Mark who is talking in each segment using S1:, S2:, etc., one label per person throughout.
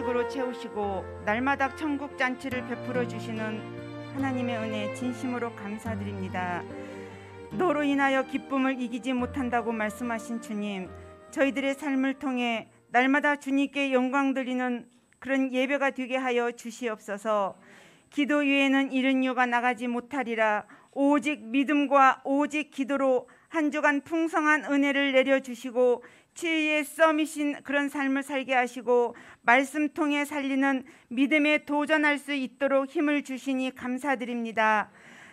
S1: 음식으로 채우시고 날마다 천국 잔치를 베풀어 주시는 하나님의 은혜 진심으로 감사드립니다. 너로 인하여 기쁨을 이기지 못한다고 말씀하신 주님, 저희들의 삶을 통해 날마다 주님께 영광 드리는 그런 예배가 되게 하여 주시옵소서. 기도 위에는 이른 이유가 나가지 못하리라. 오직 믿음과 오직 기도로 한 주간 풍성한 은혜를 내려주시고 치유의 썸이신 그런 삶을 살게 하시고 말씀 통해 살리는 믿음에 도전할 수 있도록 힘을 주시니 감사드립니다.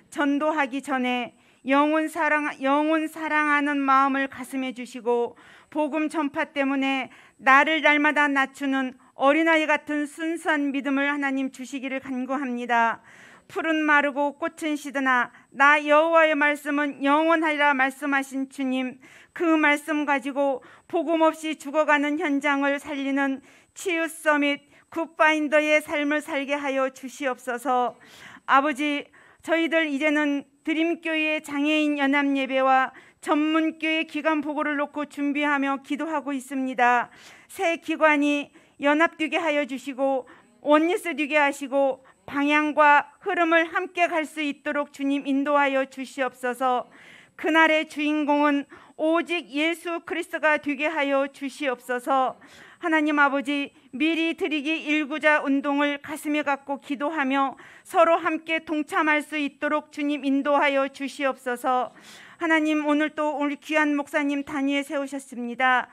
S1: 전도하기 전에 영혼 사랑하는 마음을 가슴에 주시고 복음 전파 때문에 나를 날마다 낮추는 어린아이 같은 순수한 믿음을 하나님 주시기를 간구합니다. 풀은 마르고 꽃은 시드나 나 여호와의 말씀은 영원하리라 말씀하신 주님, 그 말씀 가지고 복음 없이 죽어가는 현장을 살리는 치유 서밋 굿파인더의 삶을 살게 하여 주시옵소서. 아버지, 저희들 이제는 드림교회 장애인 연합 예배와 전문교회 기관 보고를 놓고 준비하며 기도하고 있습니다. 새 기관이 연합되게 하여 주시고 원리스 되게 하시고 방향과 흐름을 함께 갈 수 있도록 주님 인도하여 주시옵소서. 그날의 주인공은 오직 예수 그리스도가 되게 하여 주시옵소서. 하나님 아버지, 미리 드리기 일구자 운동을 가슴에 갖고 기도하며 서로 함께 동참할 수 있도록 주님 인도하여 주시옵소서. 하나님, 오늘 또 우리 귀한 목사님 단위에 세우셨습니다.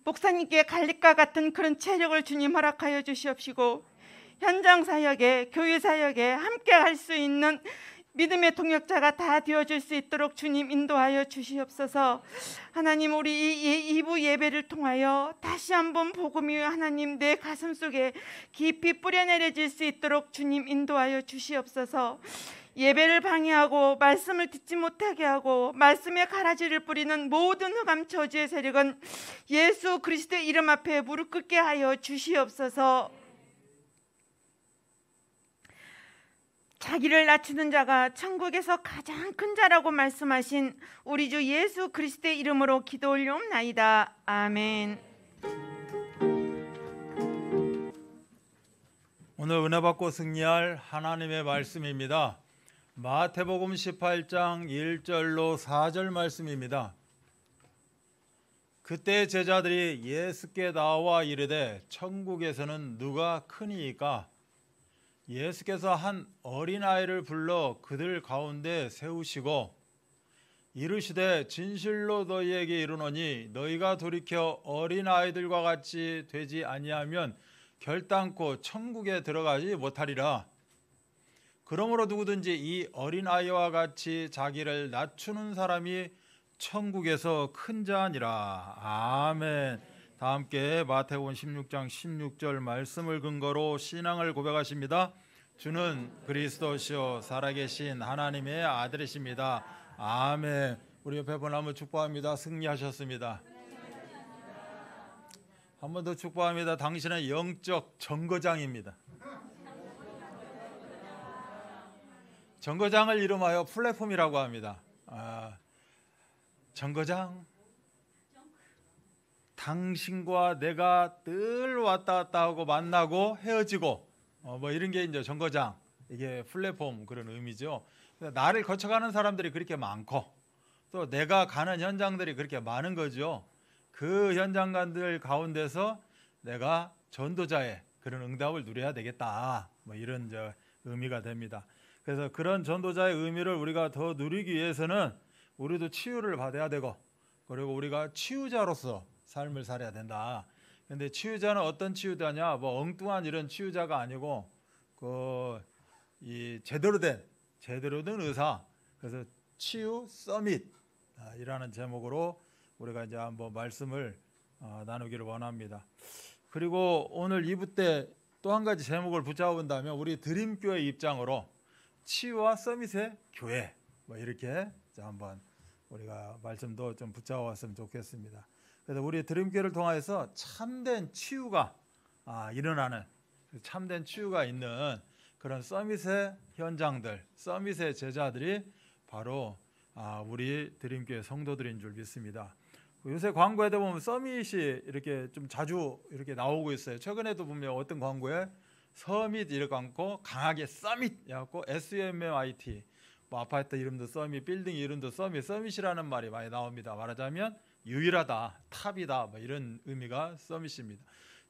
S1: 목사님께 갈릭과 같은 그런 체력을 주님 허락하여 주시옵시고 현장 사역에 교회 사역에 함께 할 수 있는 믿음의 동역자가 다 되어줄 수 있도록 주님 인도하여 주시옵소서. 하나님, 우리 이 2부 예배를 통하여 다시 한번 복음이 하나님 내 가슴 속에 깊이 뿌려내려질 수 있도록 주님 인도하여 주시옵소서. 예배를 방해하고 말씀을 듣지 못하게 하고 말씀에 가라지를 뿌리는 모든 흑암 저주의 세력은 예수 그리스도의 이름 앞에 무릎 꿇게 하여 주시옵소서. 자기를 낮추는 자가 천국에서 가장 큰 자라고 말씀하신 우리 주 예수 그리스도의 이름으로 기도 올려옵나이다. 아멘.
S2: 오늘 은혜 받고 승리할 하나님의 말씀입니다. 마태복음 18장 1절로 4절 말씀입니다. 그때 제자들이 예수께 나와 이르되 천국에서는 누가 크니이까? 예수께서 한 어린아이를 불러 그들 가운데 세우시고 이르시되 진실로 너희에게 이르노니 너희가 돌이켜 어린아이들과 같이 되지 아니하면 결단코 천국에 들어가지 못하리라. 그러므로 누구든지 이 어린아이와 같이 자기를 낮추는 사람이 천국에서 큰 자니라. 아멘. 다 함께 마태복음 16장 16절 말씀을 근거로 신앙을 고백하십니다. 주는 그리스도시요 살아계신 하나님의 아들이십니다. 아멘. 우리 옆에 분 한번 축복합니다. 승리하셨습니다. 한 번 더 축복합니다. 당신은 영적 정거장입니다. 정거장을 이름하여 플랫폼이라고 합니다. 정거장, 당신과 내가 늘 왔다 갔다 하고 만나고 헤어지고 뭐 이런 게 이제 정거장, 이게 플랫폼 그런 의미죠. 나를 거쳐가는 사람들이 그렇게 많고 또 내가 가는 현장들이 그렇게 많은 거죠. 그 현장관들 가운데서 내가 전도자의 그런 응답을 누려야 되겠다, 뭐 이런 의미가 됩니다. 그래서 그런 전도자의 의미를 우리가 더 누리기 위해서는 우리도 치유를 받아야 되고, 그리고 우리가 치유자로서 삶을 살아야 된다. 근데 치유자는 어떤 치유자냐? 뭐 엉뚱한 이런 치유자가 아니고 이 제대로 된 의사. 그래서 치유 서밋이라는 제목으로 우리가 이제 한번 말씀을 나누기를 원합니다. 그리고 오늘 2부 때 또 한 가지 제목을 붙잡은다면 우리 드림교회 입장으로 치유와 서밋의 교회, 뭐 이렇게 한번 우리가 말씀도 좀 붙잡았으면 좋겠습니다. 그래서 우리 드림교회를 통해서 참된 치유가 일어나는 참된 치유가 있는 그런 서밋의 현장들, 서밋의 제자들이 바로 우리 드림교회 성도들인 줄 믿습니다. 요새 광고에도 보면 서밋이 이렇게 좀 자주 이렇게 나오고 있어요. 최근에도 보면 어떤 광고에 서밋 이렇게 않고 강하게 서밋 해갖고 SUMMIT, 뭐 아파트 이름도 서밋, 빌딩 이름도 서밋, 서밋이라는 말이 많이 나옵니다. 말하자면 유일하다, 탑이다, 뭐 이런 의미가 서밋입니다.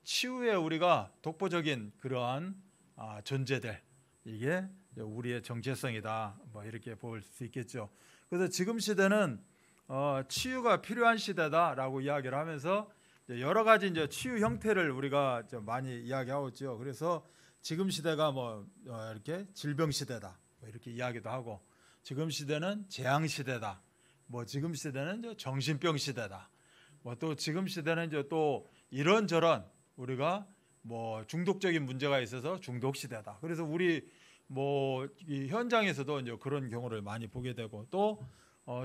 S2: 치유에 우리가 독보적인 그러한 존재들, 이게 우리의 정체성이다, 뭐 이렇게 볼 수 있겠죠. 그래서 지금 시대는 치유가 필요한 시대다라고 이야기를 하면서 여러 가지 이제 치유 형태를 우리가 좀 많이 이야기하고 있죠. 그래서 지금 시대가 뭐 이렇게 질병 시대다, 뭐 이렇게 이야기도 하고, 지금 시대는 재앙 시대다, 뭐 지금 시대는 이제 정신병 시대다, 뭐 또 지금 시대는 이제 또 이런저런 우리가 뭐 중독적인 문제가 있어서 중독 시대다. 그래서 우리 뭐 이 현장에서도 이제 그런 경우를 많이 보게 되고, 또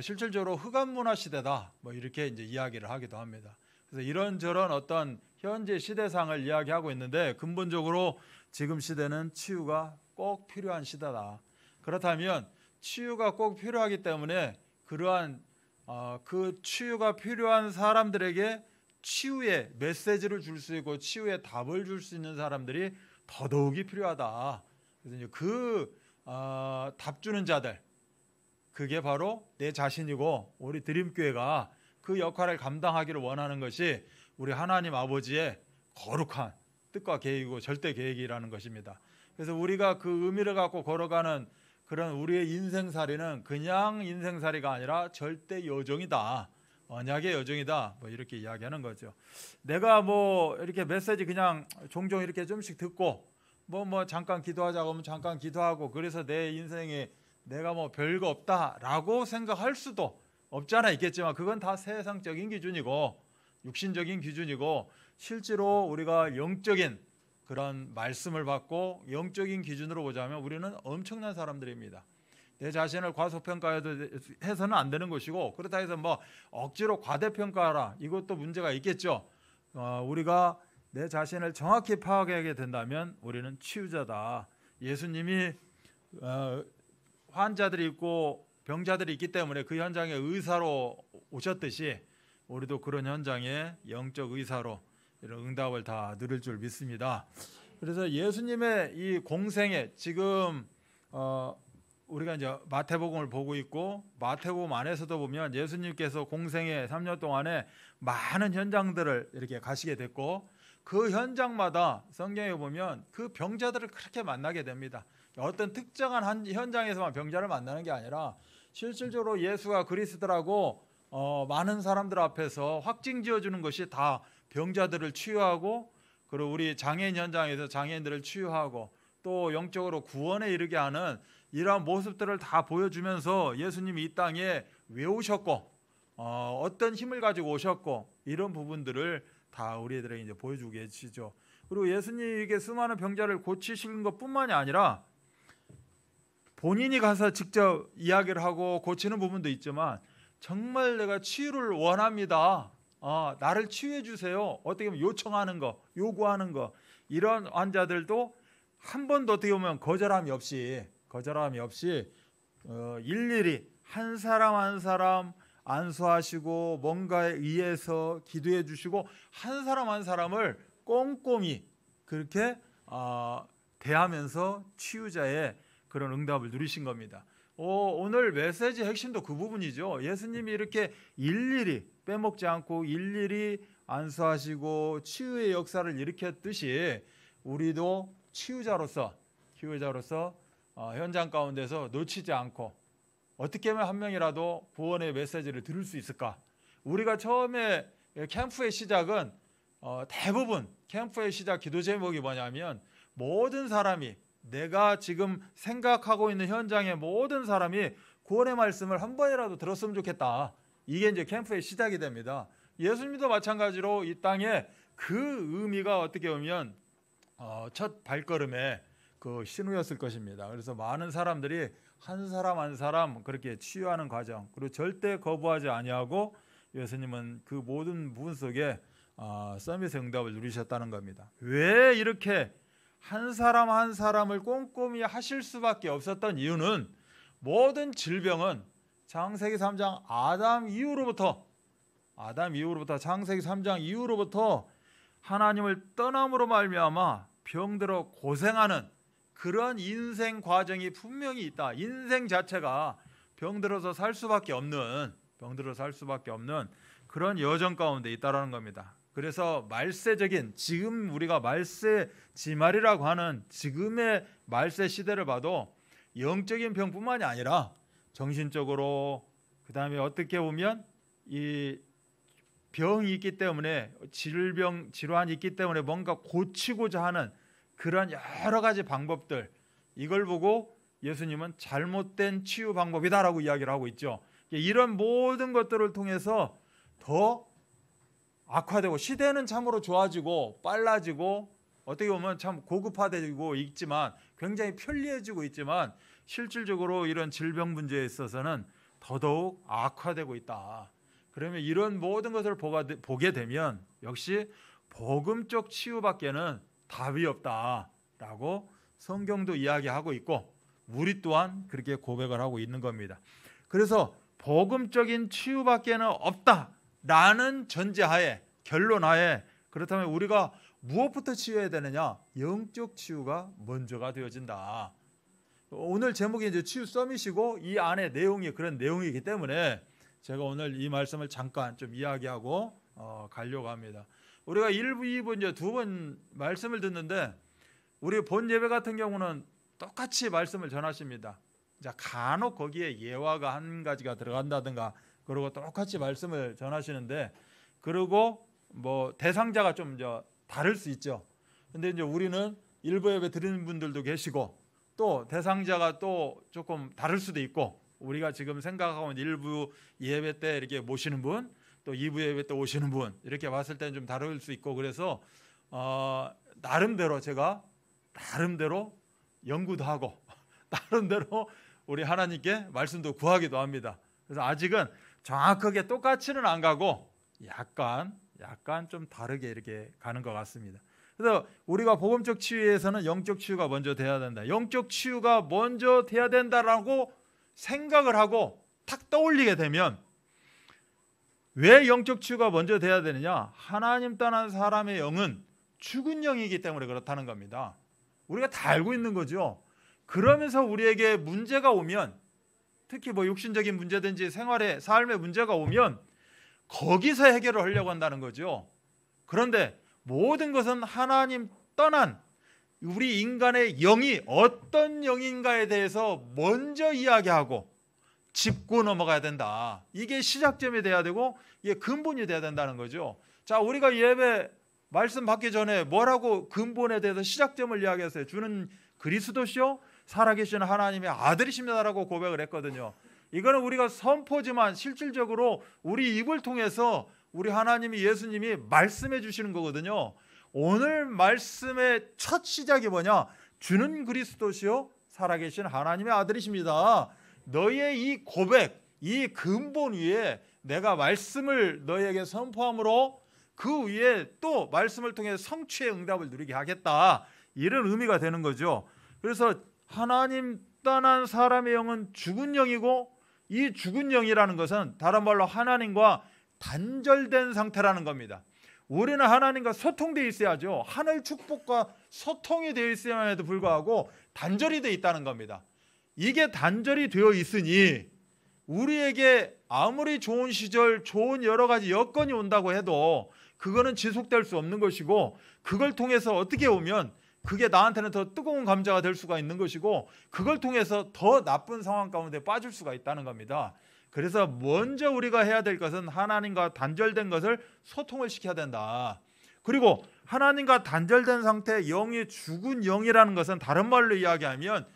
S2: 실질적으로 흑암 문화 시대다, 뭐 이렇게 이제 이야기를 하기도 합니다. 그래서 이런저런 어떤 현재 시대상을 이야기하고 있는데, 근본적으로 지금 시대는 치유가 꼭 필요한 시대다. 그렇다면 치유가 꼭 필요하기 때문에 그러한 그 치유가 필요한 사람들에게 치유의 메시지를 줄 수 있고 치유의 답을 줄 수 있는 사람들이 더더욱이 필요하다. 그래서 이제 답 주는 자들, 그게 바로 내 자신이고 우리 드림교회가 그 역할을 감당하기를 원하는 것이 우리 하나님 아버지의 거룩한 뜻과 계획이고 절대 계획이라는 것입니다. 그래서 우리가 그 의미를 갖고 걸어가는 그런 우리의 인생살이는 그냥 인생살이가 아니라 절대 여정이다, 언약의 여정이다, 뭐 이렇게 이야기하는 거죠. 내가 뭐 이렇게 메시지 그냥 종종 이렇게 좀씩 듣고 뭐 잠깐 기도하자고 하면 잠깐 기도하고, 그래서 내 인생에 내가 뭐 별거 없다라고 생각할 수도 없지 않아 있겠지만, 그건 다 세상적인 기준이고 육신적인 기준이고, 실제로 우리가 영적인 그런 말씀을 받고 영적인 기준으로 보자면 우리는 엄청난 사람들입니다. 내 자신을 과소평가해서는 안 되는 것이고, 그렇다 해서 뭐 억지로 과대평가하라, 이것도 문제가 있겠죠. 우리가 내 자신을 정확히 파악하게 된다면 우리는 치유자다. 예수님이 환자들이 있고 병자들이 있기 때문에 그 현장에 의사로 오셨듯이 우리도 그런 현장에 영적 의사로 이런 응답을 다 누릴 줄 믿습니다. 그래서 예수님의 이 공생에 지금 우리가 이제 마태복음을 보고 있고, 마태복음 안에서도 보면 예수님께서 공생의 3년 동안에 많은 현장들을 이렇게 가시게 됐고, 그 현장마다 성경에 보면 그 병자들을 그렇게 만나게 됩니다. 어떤 특정한 한 현장에서만 병자를 만나는 게 아니라 실질적으로 예수가 그리스도라고 많은 사람들 앞에서 확증 지어주는 것이 다 병자들을 치유하고, 그리고 우리 장애인 현장에서 장애인들을 치유하고, 또 영적으로 구원에 이르게 하는 이러한 모습들을 다 보여주면서 예수님이 이 땅에 왜 오셨고 어떤 힘을 가지고 오셨고, 이런 부분들을 다 우리들에게 이제 보여주고 계시죠. 그리고 예수님에게 수많은 병자를 고치시는 것뿐만이 아니라 본인이 가서 직접 이야기를 하고 고치는 부분도 있지만, 정말 내가 치유를 원합니다, 나를 치유해 주세요, 어떻게 보면 요청하는 거, 요구하는 거, 이런 환자들도 한 번도 어떻게 보면 거절함이 없이 일일이 한 사람 한 사람 안수하시고 뭔가에 의해서 기도해 주시고, 한 사람 한 사람을 꼼꼼히 그렇게 대하면서 치유자의 그런 응답을 누리신 겁니다. 오늘 메시지 핵심도 그 부분이죠. 예수님이 이렇게 일일이 빼먹지 않고 일일이 안수하시고 치유의 역사를 일으켰듯이 우리도 치유자로서 현장 가운데서 놓치지 않고 어떻게 하면 한 명이라도 구원의 메시지를 들을 수 있을까? 우리가 처음에 캠프의 시작은 대부분 캠프의 시작 기도 제목이 뭐냐면, 모든 사람이, 내가 지금 생각하고 있는 현장의 모든 사람이 구원의 말씀을 한 번이라도 들었으면 좋겠다. 이게 이제 캠프의 시작이 됩니다. 예수님도 마찬가지로 이 땅에 그 의미가 어떻게 보면 첫 발걸음의 그 신호였을 것입니다. 그래서 많은 사람들이 한 사람 한 사람 그렇게 치유하는 과정, 그리고 절대 거부하지 아니하고 예수님은 그 모든 부분 속에 서밋의 응답을 누리셨다는 겁니다. 왜 이렇게 한 사람 한 사람을 꼼꼼히 하실 수밖에 없었던 이유는 모든 질병은 창세기 3장 아담 이후로부터 창세기 3장 이후로부터 하나님을 떠남으로 말미암아 병들어 고생하는 그런 인생 과정이 분명히 있다. 인생 자체가 병들어서 살 수밖에 없는 그런 여정 가운데 있다라는 겁니다. 그래서 말세적인, 지금 우리가 말세 지말이라고 하는 지금의 말세 시대를 봐도 영적인 병뿐만이 아니라 정신적으로, 그다음에 어떻게 보면 이 병이 있기 때문에, 질환이 있기 때문에 뭔가 고치고자 하는 그런 여러 가지 방법들, 이걸 보고 예수님은 잘못된 치유 방법이다라고 이야기를 하고 있죠. 이런 모든 것들을 통해서 더 악화되고, 시대는 참으로 좋아지고 빨라지고 어떻게 보면 참 고급화되고 있지만, 굉장히 편리해지고 있지만, 실질적으로 이런 질병 문제에 있어서는 더더욱 악화되고 있다. 그러면 이런 모든 것을 보게 되면 역시 복음적 치유밖에는 답이 없다라고 성경도 이야기하고 있고, 우리 또한 그렇게 고백을 하고 있는 겁니다. 그래서 복음적인 치유밖에는 없다라는 전제하에, 결론하에, 그렇다면 우리가 무엇부터 치유해야 되느냐? 영적 치유가 먼저가 되어진다. 오늘 제목이 이제 치유 서밋이고 이 안에 내용이 그런 내용이기 때문에 제가 오늘 이 말씀을 잠깐 좀 이야기하고 가려고 합니다. 우리가 1부, 2부 이제 두 번 말씀을 듣는데, 우리 본 예배 같은 경우는 똑같이 말씀을 전하십니다. 자, 간혹 거기에 예화가 한 가지가 들어간다든가 그리고 똑같이 말씀을 전하시는데, 그리고 뭐 대상자가 좀 다를 수 있죠. 근데 이제 우리는 일부 예배 드리는 분들도 계시고, 또 대상자가 또 조금 다를 수도 있고, 우리가 지금 생각하고 있는 일부 예배 때 이렇게 모시는 분, 또 2부 예배 때 오시는 분, 이렇게 봤을 때는 좀 다를 수 있고, 그래서 나름대로 제가 연구도 하고 나름대로 우리 하나님께 말씀도 구하기도 합니다. 그래서 아직은 정확하게 똑같이는 안 가고 약간 좀 다르게 이렇게 가는 것 같습니다. 그래서 우리가 복음적 치유에서는 영적 치유가 먼저 돼야 된다. 영적 치유가 먼저 돼야 된다라고 생각을 하고 탁 떠올리게 되면, 왜 영적 치유가 먼저 돼야 되느냐? 하나님 떠난 사람의 영은 죽은 영이기 때문에 그렇다는 겁니다. 우리가 다 알고 있는 거죠. 그러면서 우리에게 문제가 오면, 특히 뭐 육신적인 문제든지 생활의 삶의 문제가 오면 거기서 해결을 하려고 한다는 거죠. 그런데 모든 것은 하나님 떠난 우리 인간의 영이 어떤 영인가에 대해서 먼저 이야기하고 짚고 넘어가야 된다. 이게 시작점이 돼야 되고 이게 근본이 돼야 된다는 거죠. 자, 우리가 예배 말씀 받기 전에 뭐라고 근본에 대해서 시작점을 이야기했어요. 주는 그리스도시요 살아계신 하나님의 아들이십니다라고 고백을 했거든요. 이거는 우리가 선포지만 실질적으로 우리 입을 통해서 우리 하나님이, 예수님이 말씀해 주시는 거거든요. 오늘 말씀의 첫 시작이 뭐냐? 주는 그리스도시요 살아계신 하나님의 아들이십니다. 너의 이 고백, 이 근본 위에 내가 말씀을 너에게 선포함으로 그 위에 또 말씀을 통해 성취의 응답을 누리게 하겠다, 이런 의미가 되는 거죠. 그래서 하나님 떠난 사람의 영은 죽은 영이고, 이 죽은 영이라는 것은 다른 말로 하나님과 단절된 상태라는 겁니다. 우리는 하나님과 소통되어 있어야죠. 하늘 축복과 소통이 되어 있음에도 불구하고 단절이 되어 있다는 겁니다. 이게 단절이 되어 있으니 우리에게 아무리 좋은 시절, 좋은 여러 가지 여건이 온다고 해도 그거는 지속될 수 없는 것이고, 그걸 통해서 어떻게 보면 그게 나한테는 더 뜨거운 감자가 될 수가 있는 것이고, 그걸 통해서 더 나쁜 상황 가운데 빠질 수가 있다는 겁니다. 그래서 먼저 우리가 해야 될 것은 하나님과 단절된 것을 소통을 시켜야 된다. 그리고 하나님과 단절된 상태, 영이 죽은 영이라는 것은 다른 말로 이야기하면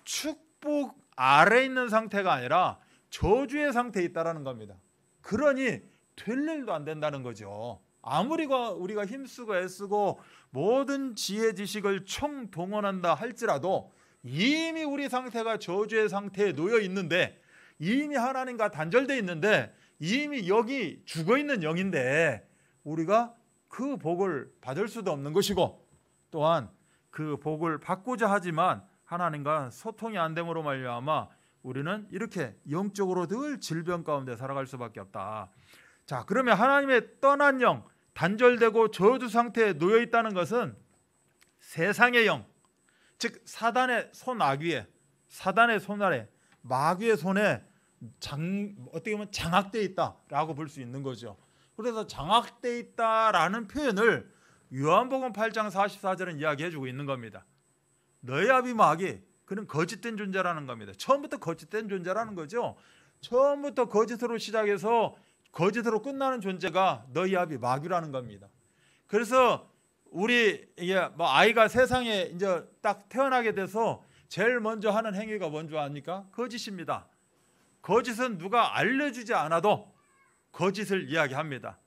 S2: 축복 아래 있는 상태가 아니라 저주의 상태에 있다는 겁니다. 그러니 될 일도 안 된다는 거죠. 아무리 우리가 힘쓰고 애쓰고 모든 지혜 지식을 총동원한다 할지라도 이미 우리 상태가 저주의 상태에 놓여 있는데, 이미 하나님과 단절되어 있는데, 이미 여기 죽어있는 영인데 우리가 그 복을 받을 수도 없는 것이고, 또한 그 복을 받고자 하지만 하나님과 소통이 안 됨으로 말미암아 우리는 이렇게 영적으로 늘 질병 가운데 살아갈 수밖에 없다. 자, 그러면 하나님의 떠난 영, 단절되고 저주 상태에 놓여 있다는 것은 세상의 영, 즉 사단의 손아귀에, 사단의 손 아래, 마귀의 손에 어떻게 보면 장악되어 있다라고 볼 수 있는 거죠. 그래서 장악되어 있다라는 표현을 요한복음 8장 44절은 이야기해주고 있는 겁니다. 너희 아비 마귀, 그는 거짓된 존재라는 겁니다. 처음부터 거짓된 존재라는 거죠. 처음부터 거짓으로 시작해서 거짓으로 끝나는 존재가 너희 아비 마귀라는 겁니다. 그래서 우리 이게 뭐 아이가 세상에 이제 딱 태어나게 돼서 제일 먼저 하는 행위가 뭔지 아십니까? 거짓입니다. 거짓은 누가 알려주지 않아도 거짓을 이야기합니다.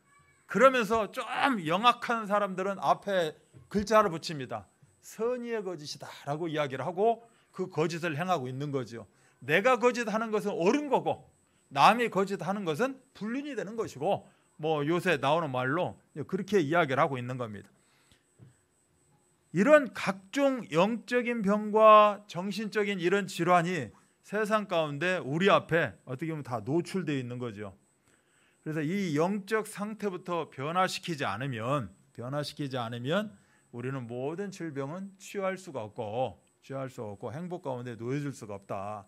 S2: 그러면서 좀 영악한 사람들은 앞에 글자를 붙입니다. 선의의 거짓이다 라고 이야기를 하고 그 거짓을 행하고 있는 거죠. 내가 거짓하는 것은 옳은 거고 남이 거짓하는 것은 불륜이 되는 것이고, 뭐 요새 나오는 말로 그렇게 이야기를 하고 있는 겁니다. 이런 각종 영적인 병과 정신적인 이런 질환이 세상 가운데 우리 앞에 어떻게 보면 다 노출되어 있는 거죠. 그래서 이 영적 상태부터 변화시키지 않으면 우리는 모든 질병은 치유할 수가 없고 행복 가운데 놓여줄 수가 없다.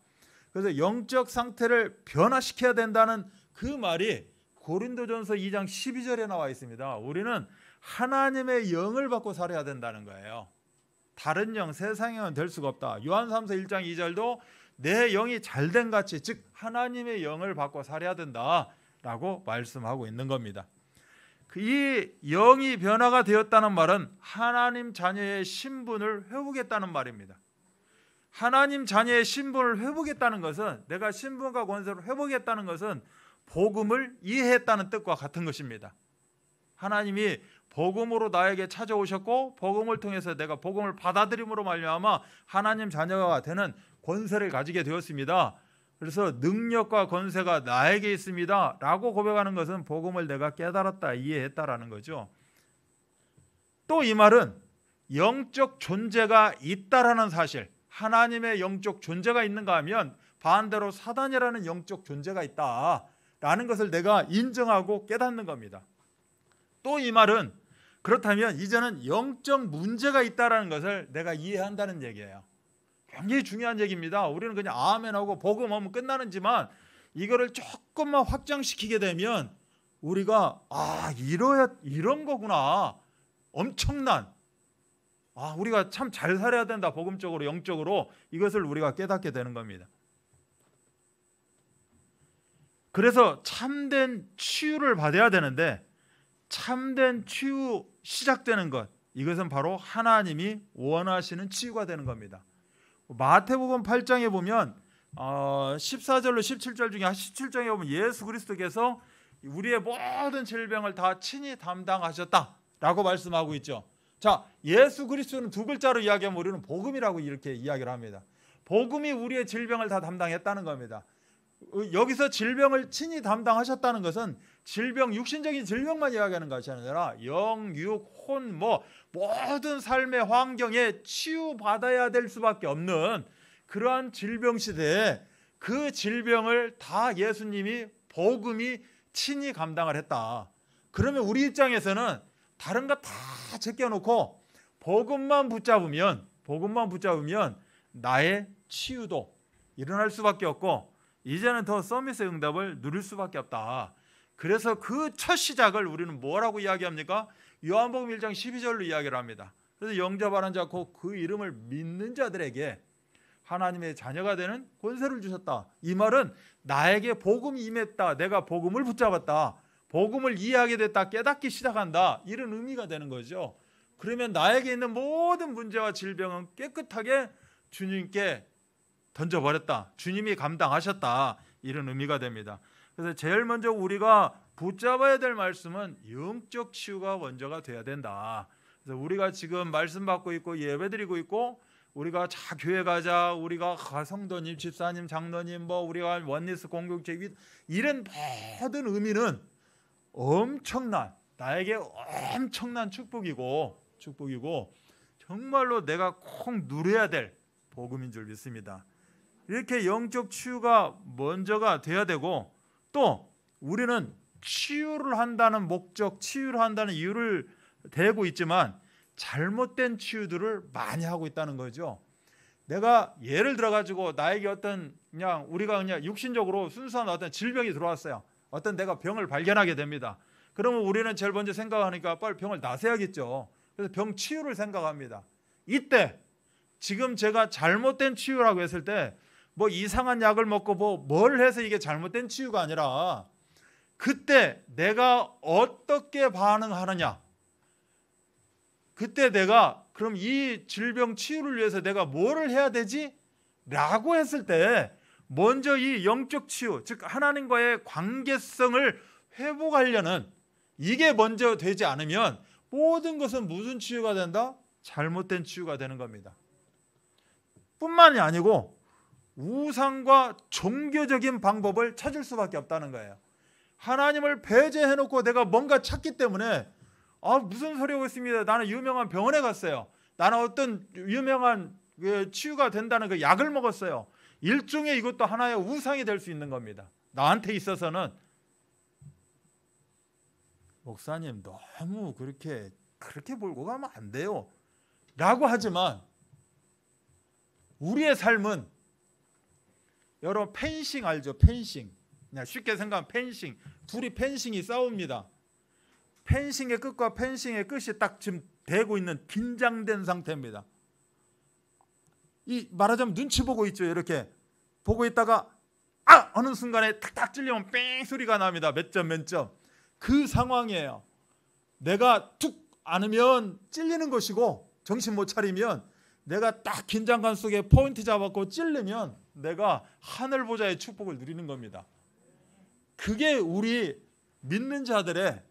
S2: 그래서 영적 상태를 변화시켜야 된다는 그 말이 고린도전서 2장 12절에 나와 있습니다. 우리는 하나님의 영을 받고 살아야 된다는 거예요. 다른 영, 세상의 영은 될 수가 없다. 요한삼서 1장 2절도 내 영이 잘된 같이, 즉 하나님의 영을 받고 살아야 된다라고 말씀하고 있는 겁니다. 이 영이 변화가 되었다는 말은 하나님 자녀의 신분을 회복했다는 말입니다. 하나님 자녀의 신분을 회복했다는 것은, 내가 신분과 권세를 회복했다는 것은 복음을 이해했다는 뜻과 같은 것입니다. 하나님이 복음으로 나에게 찾아오셨고 복음을 통해서 내가 복음을 받아들임으로 말미암아 하나님 자녀가 되는 권세를 가지게 되었습니다. 그래서 능력과 권세가 나에게 있습니다 라고 고백하는 것은 복음을 내가 깨달았다, 이해했다라는 거죠. 또 이 말은 영적 존재가 있다라는 사실, 하나님의 영적 존재가 있는가 하면 반대로 사단이라는 영적 존재가 있다라는 것을 내가 인정하고 깨닫는 겁니다. 또 이 말은 그렇다면 이제는 영적 문제가 있다라는 것을 내가 이해한다는 얘기예요. 굉장히 중요한 얘기입니다. 우리는 그냥 아멘하고 복음하면 끝나는지만 이거를 조금만 확장시키게 되면 우리가 이런 거구나, 엄청난, 우리가 참 잘 살아야 된다, 복음적으로 영적으로, 이것을 우리가 깨닫게 되는 겁니다. 그래서 참된 치유를 받아야 되는데, 참된 치유 시작되는 것, 이것은 바로 하나님이 원하시는 치유가 되는 겁니다. 마태복음 8장에 보면 14절로 17절 중에 17장에 보면 예수 그리스도께서 우리의 모든 질병을 다 친히 담당하셨다라고 말씀하고 있죠. 자, 예수 그리스도는 두 글자로 이야기하면 우리는 복음이라고 이렇게 이야기를 합니다. 복음이 우리의 질병을 다 담당했다는 겁니다. 여기서 질병을 친히 담당하셨다는 것은 질병, 육신적인 질병만 이야기하는 것이 아니라 영, 육, 혼, 모든 삶의 환경에 치유받아야 될 수밖에 없는 그러한 질병 시대에 그 질병을 다 예수님이, 복음이 친히 감당을 했다. 그러면 우리 입장에서는 다른 거 다 제껴놓고 복음만 붙잡으면 나의 치유도 일어날 수밖에 없고 이제는 더 서밋의 응답을 누릴 수밖에 없다. 그래서 그 첫 시작을 우리는 뭐라고 이야기합니까? 요한복음 1장 12절로 이야기를 합니다. 그래서 영접하는 자 곧 그 이름을 믿는 자들에게 하나님의 자녀가 되는 권세를 주셨다. 이 말은 나에게 복음이 임했다, 내가 복음을 붙잡았다, 복음을 이해하게 됐다, 깨닫기 시작한다, 이런 의미가 되는 거죠. 그러면 나에게 있는 모든 문제와 질병은 깨끗하게 주님께 던져버렸다, 주님이 감당하셨다, 이런 의미가 됩니다. 그래서 제일 먼저 우리가 붙잡아야 될 말씀은 영적 치유가 먼저가 돼야 된다. 그래서 우리가 지금 말씀 받고 있고 예배드리고 있고 우리가 교회 가자, 우리가 성도님, 집사님, 장로님, 우리가 원리스 공동체, 이런 모든 의미는 나에게 엄청난 축복이고 정말로 내가 꼭 누려야 될 복음인 줄 믿습니다. 이렇게 영적 치유가 먼저가 돼야 되고, 또 우리는 치유를 한다는 목적, 치유를 한다는 이유를 대고 있지만 잘못된 치유들을 많이 하고 있다는 거죠. 내가 예를 들어 가지고 나에게 어떤 우리가 그냥 육신적으로 순수한 어떤 질병이 들어왔어요. 어떤 내가 병을 발견하게 됩니다. 그러면 우리는 제일 먼저 생각하니까 빨리 병을 나서야겠죠. 그래서 병 치유를 생각합니다. 이때 지금 제가 잘못된 치유라고 했을 때 뭐 이상한 약을 먹고 뭘 해서 이게 잘못된 치유가 아니라, 그때 내가 어떻게 반응하느냐, 그때 내가 그럼 이 질병 치유를 위해서 내가 뭐를 해야 되지? 라고 했을 때 먼저 이 영적 치유, 즉 하나님과의 관계성을 회복하려는, 이게 먼저 되지 않으면 모든 것은 무슨 치유가 된다? 잘못된 치유가 되는 겁니다. 뿐만이 아니고 우상과 종교적인 방법을 찾을 수밖에 없다는 거예요. 하나님을 배제해놓고 내가 뭔가 찾기 때문에 무슨 소리 하고 있습니다. 나는 유명한 병원에 갔어요. 나는 어떤 유명한 치유가 된다는 그 약을 먹었어요. 일종의 이것도 하나의 우상이 될 수 있는 겁니다. 나한테 있어서는 목사님 너무 그렇게 몰고 가면 안 돼요 라고 하지만, 우리의 삶은 여러분 펜싱 알죠? 펜싱. 그냥 쉽게 생각하면 펜싱. 둘이 펜싱이 싸웁니다. 펜싱의 끝과 펜싱의 끝이 딱 지금 대고 있는 긴장된 상태입니다. 이 말하자면 눈치 보고 있죠. 이렇게 보고 있다가 어느 순간에 탁탁 찔리면 뺑 소리가 납니다. 몇 점. 그 상황이에요. 내가 툭 안으면 찔리는 것이고, 정신 못 차리면 내가 딱 긴장감 속에 포인트 잡았고 찔르면 내가 하늘 보좌의 축복을 누리는 겁니다. 그게 우리 믿는 자들의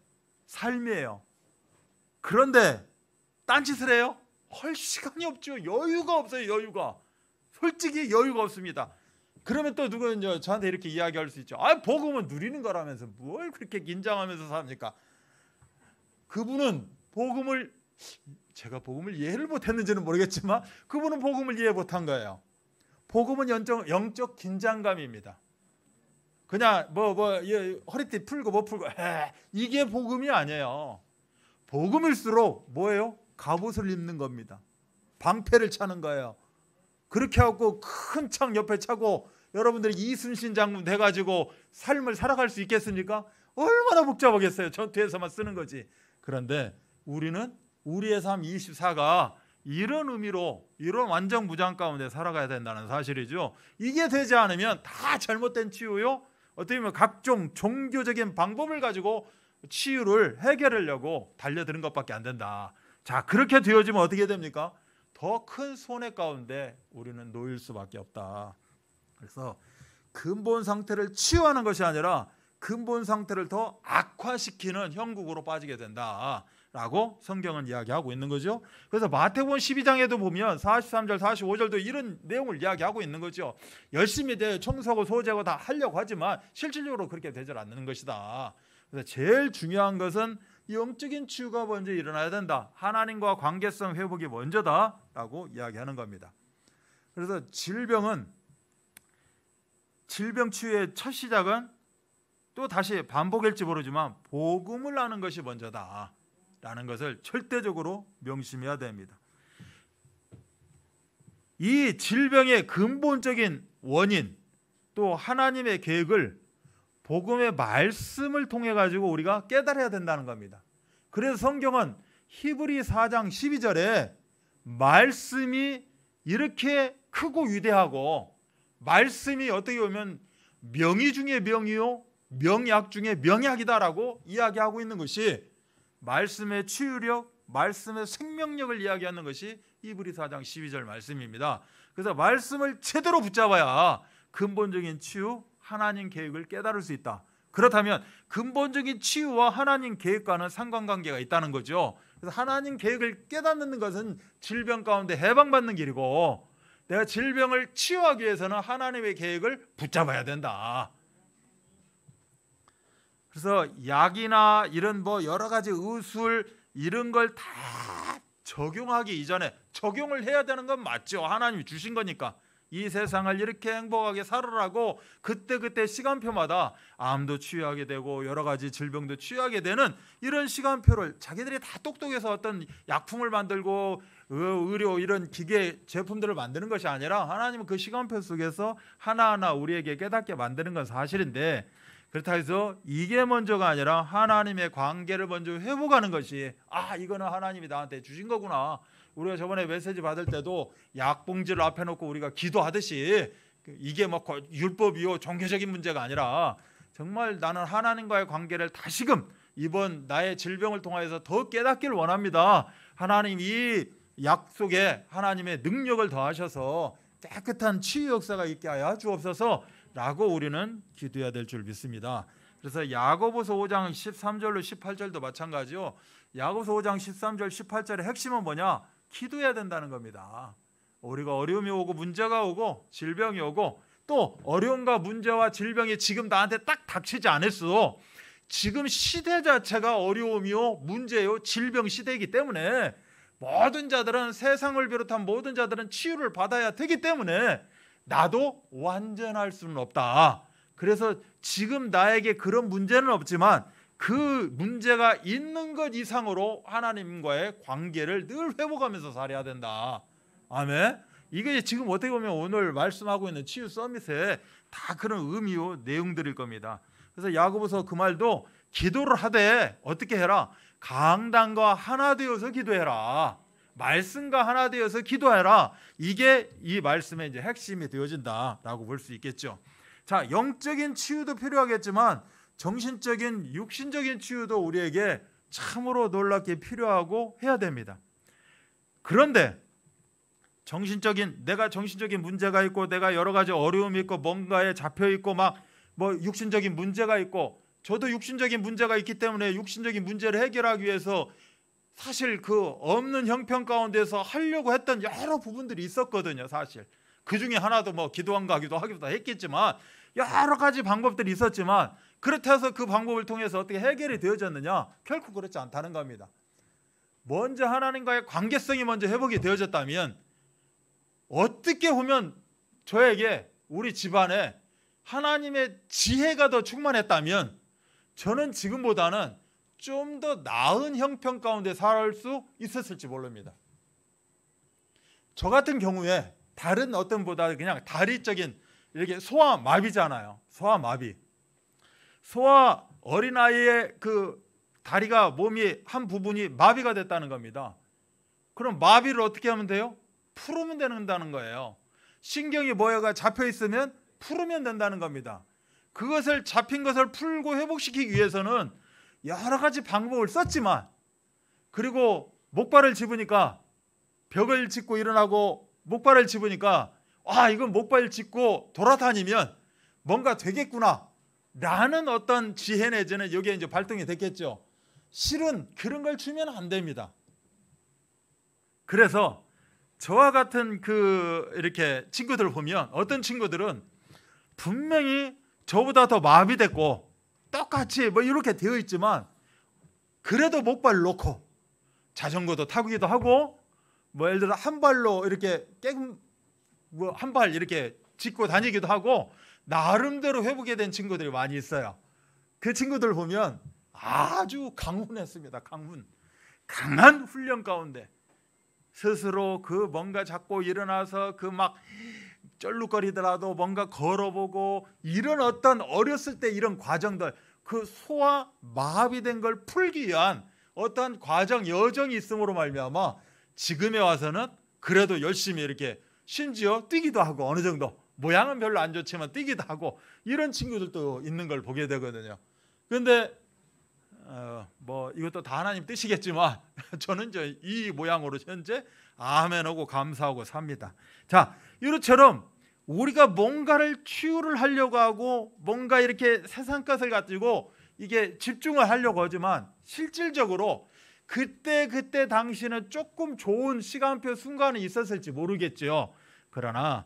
S2: 삶이에요. 그런데 딴짓을 해요? 할 시간이 없죠. 여유가 없어요. 여유가. 솔직히 여유가 없습니다. 그러면 또 누구는 저한테 이렇게 이야기할 수 있죠. 복음은 누리는 거라면서 뭘 그렇게 긴장하면서 삽니까? 그분은 제가 복음을 이해를 못했는지는 모르겠지만 그분은 복음을 이해 못한 거예요. 복음은 영적 긴장감입니다. 그냥 허리띠 풀고 못 풀고 이게 복음이 아니에요. 복음일수록 뭐예요? 갑옷을 입는 겁니다. 방패를 차는 거예요. 그렇게 하고 큰 창 옆에 차고 여러분들이 이순신 장군 돼가지고 삶을 살아갈 수 있겠습니까? 얼마나 복잡하겠어요. 전투에서만 쓰는 거지. 그런데 우리는 우리의 삶 24가 이런 의미로, 이런 완전 무장 가운데 살아가야 된다는 사실이죠. 이게 되지 않으면 다 잘못된 치유요. 어떻게 보면 각종 종교적인 방법을 가지고 치유를 해결하려고 달려드는 것밖에 안 된다. 자, 그렇게 되어지면 어떻게 됩니까? 더 큰 손해 가운데 우리는 놓일 수밖에 없다. 그래서 근본 상태를 치유하는 것이 아니라 근본 상태를 더 악화시키는 형국으로 빠지게 된다라고 성경은 이야기하고 있는 거죠. 그래서 마태복음 12장에도 보면 43절, 45절도 이런 내용을 이야기하고 있는 거죠. 열심히 청소하고 소재하고 다 하려고 하지만 실질적으로 그렇게 되지 않는 것이다. 그래서 제일 중요한 것은 영적인 치유가 먼저 일어나야 된다. 하나님과 관계성 회복이 먼저다라고 이야기하는 겁니다. 그래서 질병 치유의 첫 시작은 또 다시 반복일지 모르지만 복음을 아는 것이 먼저다라는 것을 절대적으로 명심해야 됩니다. 이 질병의 근본적인 원인, 또 하나님의 계획을 복음의 말씀을 통해 가지고 우리가 깨달아야 된다는 겁니다. 그래서 성경은 히브리 4장 12절에 말씀이 이렇게 크고 위대하고, 말씀이 어떻게 보면 명의 중에 명의요 명약 중에 명약이다라고 이야기하고 있는 것이, 말씀의 치유력, 말씀의 생명력을 이야기하는 것이 히브리 4장 12절 말씀입니다. 그래서 말씀을 제대로 붙잡아야 근본적인 치유, 하나님 계획을 깨달을 수 있다. 그렇다면 근본적인 치유와 하나님 계획과는 상관관계가 있다는 거죠. 그래서 하나님 계획을 깨닫는 것은 질병 가운데 해방받는 길이고, 내가 질병을 치유하기 위해서는 하나님의 계획을 붙잡아야 된다. 그래서 약이나 이런 여러 가지 의술 이런 걸 다 적용하기 이전에 적용을 해야 되는 건 맞죠. 하나님이 주신 거니까. 이 세상을 이렇게 행복하게 살으라고 그때그때 시간표마다 암도 치유하게 되고 여러 가지 질병도 치유하게 되는 이런 시간표를 자기들이 다 똑똑해서 어떤 약품을 만들고 의료 이런 기계 제품들을 만드는 것이 아니라 하나님은 그 시간표 속에서 하나하나 우리에게 깨닫게 만드는 건 사실인데, 그렇다 해서 이게 먼저가 아니라 하나님의 관계를 먼저 회복하는 것이, 이거는 하나님이 나한테 주신 거구나. 우리가 저번에 메시지 받을 때도 약봉지를 앞에 놓고 우리가 기도하듯이 이게 뭐 율법이요 종교적인 문제가 아니라 정말 나는 하나님과의 관계를 다시금 이번 나의 질병을 통해서 더 깨닫기를 원합니다. 하나님 이 약속에 하나님의 능력을 더하셔서 깨끗한 치유 역사가 있게 하여 주옵소서 라고 우리는 기도해야 될 줄 믿습니다. 그래서 야고보서 5장 13절로 18절도 마찬가지요. 야고보서 5장 13절 18절의 핵심은 뭐냐? 기도해야 된다는 겁니다. 우리가 어려움이 오고 문제가 오고 질병이 오고 또 어려움과 문제와 질병이 지금 나한테 딱 닥치지 않았어. 지금 시대 자체가 어려움이요 문제요 질병 시대이기 때문에 모든 자들은, 세상을 비롯한 모든 자들은 치유를 받아야 되기 때문에 나도 완전할 수는 없다. 그래서 지금 나에게 그런 문제는 없지만 그 문제가 있는 것 이상으로 하나님과의 관계를 늘 회복하면서 살아야 된다. 아멘. 이게 지금 어떻게 보면 오늘 말씀하고 있는 치유 서밋에 다 그런 의미요 내용들일 겁니다. 그래서 야고보서 그 말도 기도를 하되 어떻게 해라? 강단과 하나 되어서 기도해라. 말씀과 하나 되어서 기도해라. 이게 이 말씀의 이제 핵심이 되어진다라고 볼 수 있겠죠. 자, 영적인 치유도 필요하겠지만 정신적인, 육신적인 치유도 우리에게 참으로 놀랍게 필요하고 해야 됩니다. 그런데 내가 정신적인 문제가 있고 내가 여러 가지 어려움이 있고 뭔가에 잡혀 있고 막 뭐 육신적인 문제가 있고, 저도 육신적인 문제가 있기 때문에 육신적인 문제를 해결하기 위해서 사실 그 없는 형편 가운데서 하려고 했던 여러 부분들이 있었거든요. 사실 그 중에 하나도 뭐 기도한 하기도 했겠지만 여러 가지 방법들이 있었지만, 그렇다 해서 그 방법을 통해서 어떻게 해결이 되어졌느냐? 결코 그렇지 않다는 겁니다. 먼저 하나님과의 관계성이 먼저 회복이 되어졌다면, 어떻게 보면 저에게 우리 집안에 하나님의 지혜가 더 충만했다면 저는 지금보다는 좀 더 나은 형편 가운데 살 수 있었을지 모릅니다. 저 같은 경우에 다른 어떤 보다 그냥 다리적인 이렇게 소아마비잖아요. 소아 어린아이의 그 다리가 몸이 한 부분이 마비가 됐다는 겁니다. 그럼 마비를 어떻게 하면 돼요? 풀으면 된다는 거예요. 신경이 모여가 잡혀 있으면 풀으면 된다는 겁니다. 그것을 잡힌 것을 풀고 회복시키기 위해서는 여러 가지 방법을 썼지만, 그리고 목발을 짚으니까 벽을 짚고 일어나고 목발을 짚으니까 이건 목발 짚고 돌아다니면 뭔가 되겠구나 라는 어떤 지혜 내지는 여기에 이제 발동이 됐겠죠. 실은 그런 걸 주면 안 됩니다. 그래서 저와 같은 이렇게 친구들을 보면 어떤 친구들은 분명히 저보다 더 마비됐고 똑같이 뭐 이렇게 되어 있지만 그래도 목발을 놓고 자전거도 타기도 하고 뭐 예를 들어 한 발로 이렇게 한 발 이렇게 짚고 다니기도 하고 나름대로 회복이 된 친구들이 많이 있어요. 그 친구들 보면 아주 강훈했습니다. 강한 훈련 가운데 스스로 그 뭔가 잡고 일어나서 그 막 쩔룩거리더라도 뭔가 걸어보고 이런 어떤 어렸을 때 이런 과정들, 그 소아 마비된 걸 풀기 위한 어떤 과정 여정이 있음으로 말미암아 지금에 와서는 그래도 열심히 이렇게 심지어 뛰기도 하고 어느 정도 모양은 별로 안 좋지만 뛰기도 하고 이런 친구들도 있는 걸 보게 되거든요. 그런데 뭐 이것도 다 하나님 뜻이겠지만 저는 이 모양으로 현재 아멘하고 감사하고 삽니다. 자, 이처럼 우리가 뭔가를 치유를 하려고 하고 뭔가 이렇게 세상 것을 가지고 이게 집중을 하려고 하지만 실질적으로 그때 당시는 조금 좋은 시간표 순간이 있었을지 모르겠죠. 그러나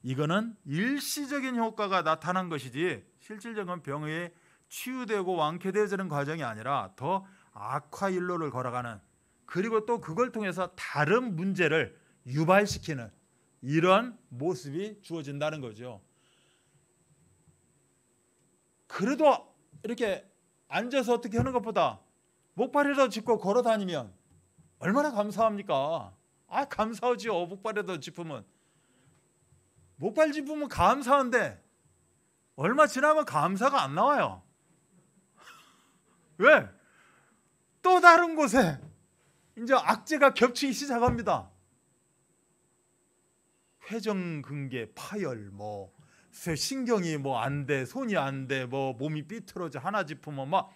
S2: 이거는 일시적인 효과가 나타난 것이지 실질적인 병이 치유되고 완쾌되어지는 과정이 아니라 더 악화일로를 걸어가는 그리고 또 그걸 통해서 다른 문제를 유발시키는 이런 모습이 주어진다는 거죠. 그래도 이렇게 앉아서 어떻게 하는 것보다 목발이라도 짚고 걸어 다니면 얼마나 감사합니까? 감사하지요. 목발이라도 짚으면. 목발 짚으면 감사한데 얼마 지나면 감사가 안 나와요. 왜? 또 다른 곳에 이제 악재가 겹치기 시작합니다. 회전근개 파열, 신경이 안 돼, 손이 안 돼, 몸이 삐뚤어져 하나 짚으면 막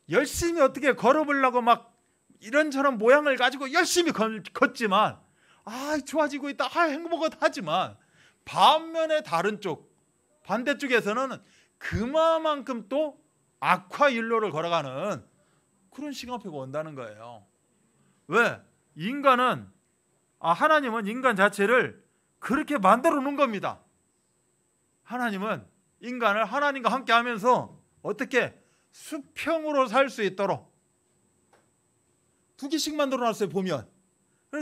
S2: 열심히 어떻게 걸어보려고 막 이런저런 모양을 가지고 열심히 걷지만 좋아지고 있다, 행복하지만 반면에 다른 쪽 반대쪽에서는 그만큼 또 악화일로를 걸어가는 그런 시간표가 온다는 거예요. 왜? 하나님은 인간 자체를 그렇게 만들어 놓은 겁니다. 하나님은 인간을 하나님과 함께 하면서 어떻게 수평으로 살 수 있도록 두 개씩 만들어 놨어요. 보면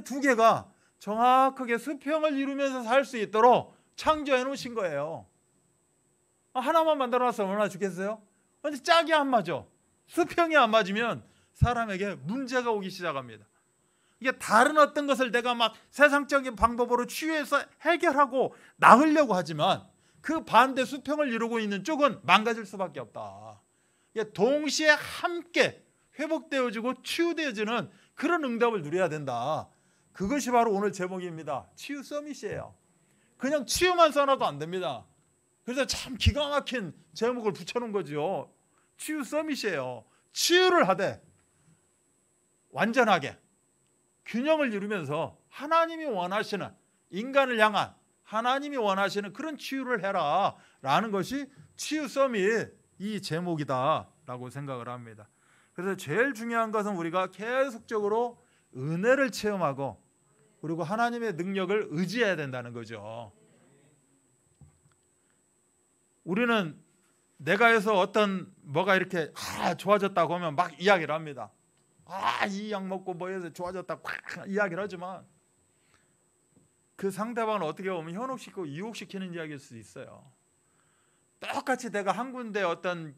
S2: 두 개가 정확하게 수평을 이루면서 살 수 있도록 창조해 놓으신 거예요. 하나만 만들어 놨으면 얼마나 좋겠어요? 근데 짝이 안 맞아. 수평이 안 맞으면 사람에게 문제가 오기 시작합니다. 이게 다른 어떤 것을 내가 막 세상적인 방법으로 치유해서 해결하고 나으려고 하지만 그 반대 수평을 이루고 있는 쪽은 망가질 수밖에 없다. 이게 동시에 함께 회복되어지고 치유되어지는 그런 응답을 누려야 된다. 그것이 바로 오늘 제목입니다. 치유 서밋이에요. 그냥 치유만 써놔도 안 됩니다. 그래서 참 기가 막힌 제목을 붙여놓은 거죠. 치유 서밋이에요. 치유를 하되 완전하게 균형을 이루면서 하나님이 원하시는, 인간을 향한 하나님이 원하시는 그런 치유를 해라 라는 것이 치유 서밋 이 제목이다 라고 생각을 합니다. 그래서 제일 중요한 것은 우리가 계속적으로 은혜를 체험하고 그리고 하나님의 능력을 의지해야 된다는 거죠. 우리는 내가 해서 뭐가 이렇게 좋아졌다고 하면 막 이야기를 합니다. 이 약 먹고 해서 좋아졌다고 이야기를 하지만 그 상대방을 어떻게 보면 현혹시키고 유혹시키는 이야기일 수 있어요. 똑같이 내가 한 군데 어떤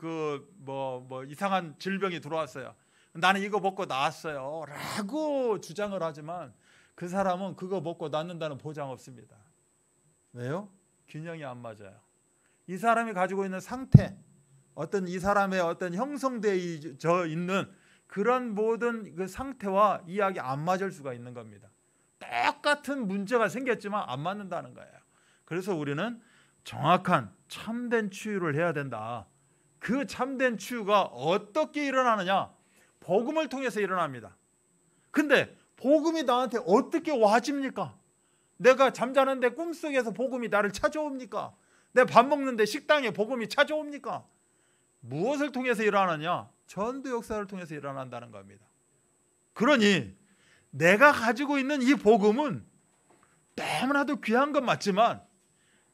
S2: 이상한 질병이 들어왔어요. 나는 이거 먹고 나았어요 라고 주장을 하지만 그 사람은 그거 먹고 낫는다는 보장 없습니다. 왜요? 균형이 안 맞아요. 이 사람이 가지고 있는 상태, 이 사람의 형성되어 있는 그런 모든 그 상태와 이 약이 안 맞을 수가 있는 겁니다. 똑같은 문제가 생겼지만 안 맞는다는 거예요. 그래서 우리는 정확한 참된 치유를 해야 된다. 그 참된 치유가 어떻게 일어나느냐? 복음을 통해서 일어납니다. 근데 복음이 나한테 어떻게 와집니까? 내가 잠자는데 꿈속에서 복음이 나를 찾아옵니까? 내 밥 먹는데 식당에 복음이 찾아옵니까? 무엇을 통해서 일어나느냐? 전도 역사를 통해서 일어난다는 겁니다. 그러니 내가 가지고 있는 이 복음은 너무나도 귀한 건 맞지만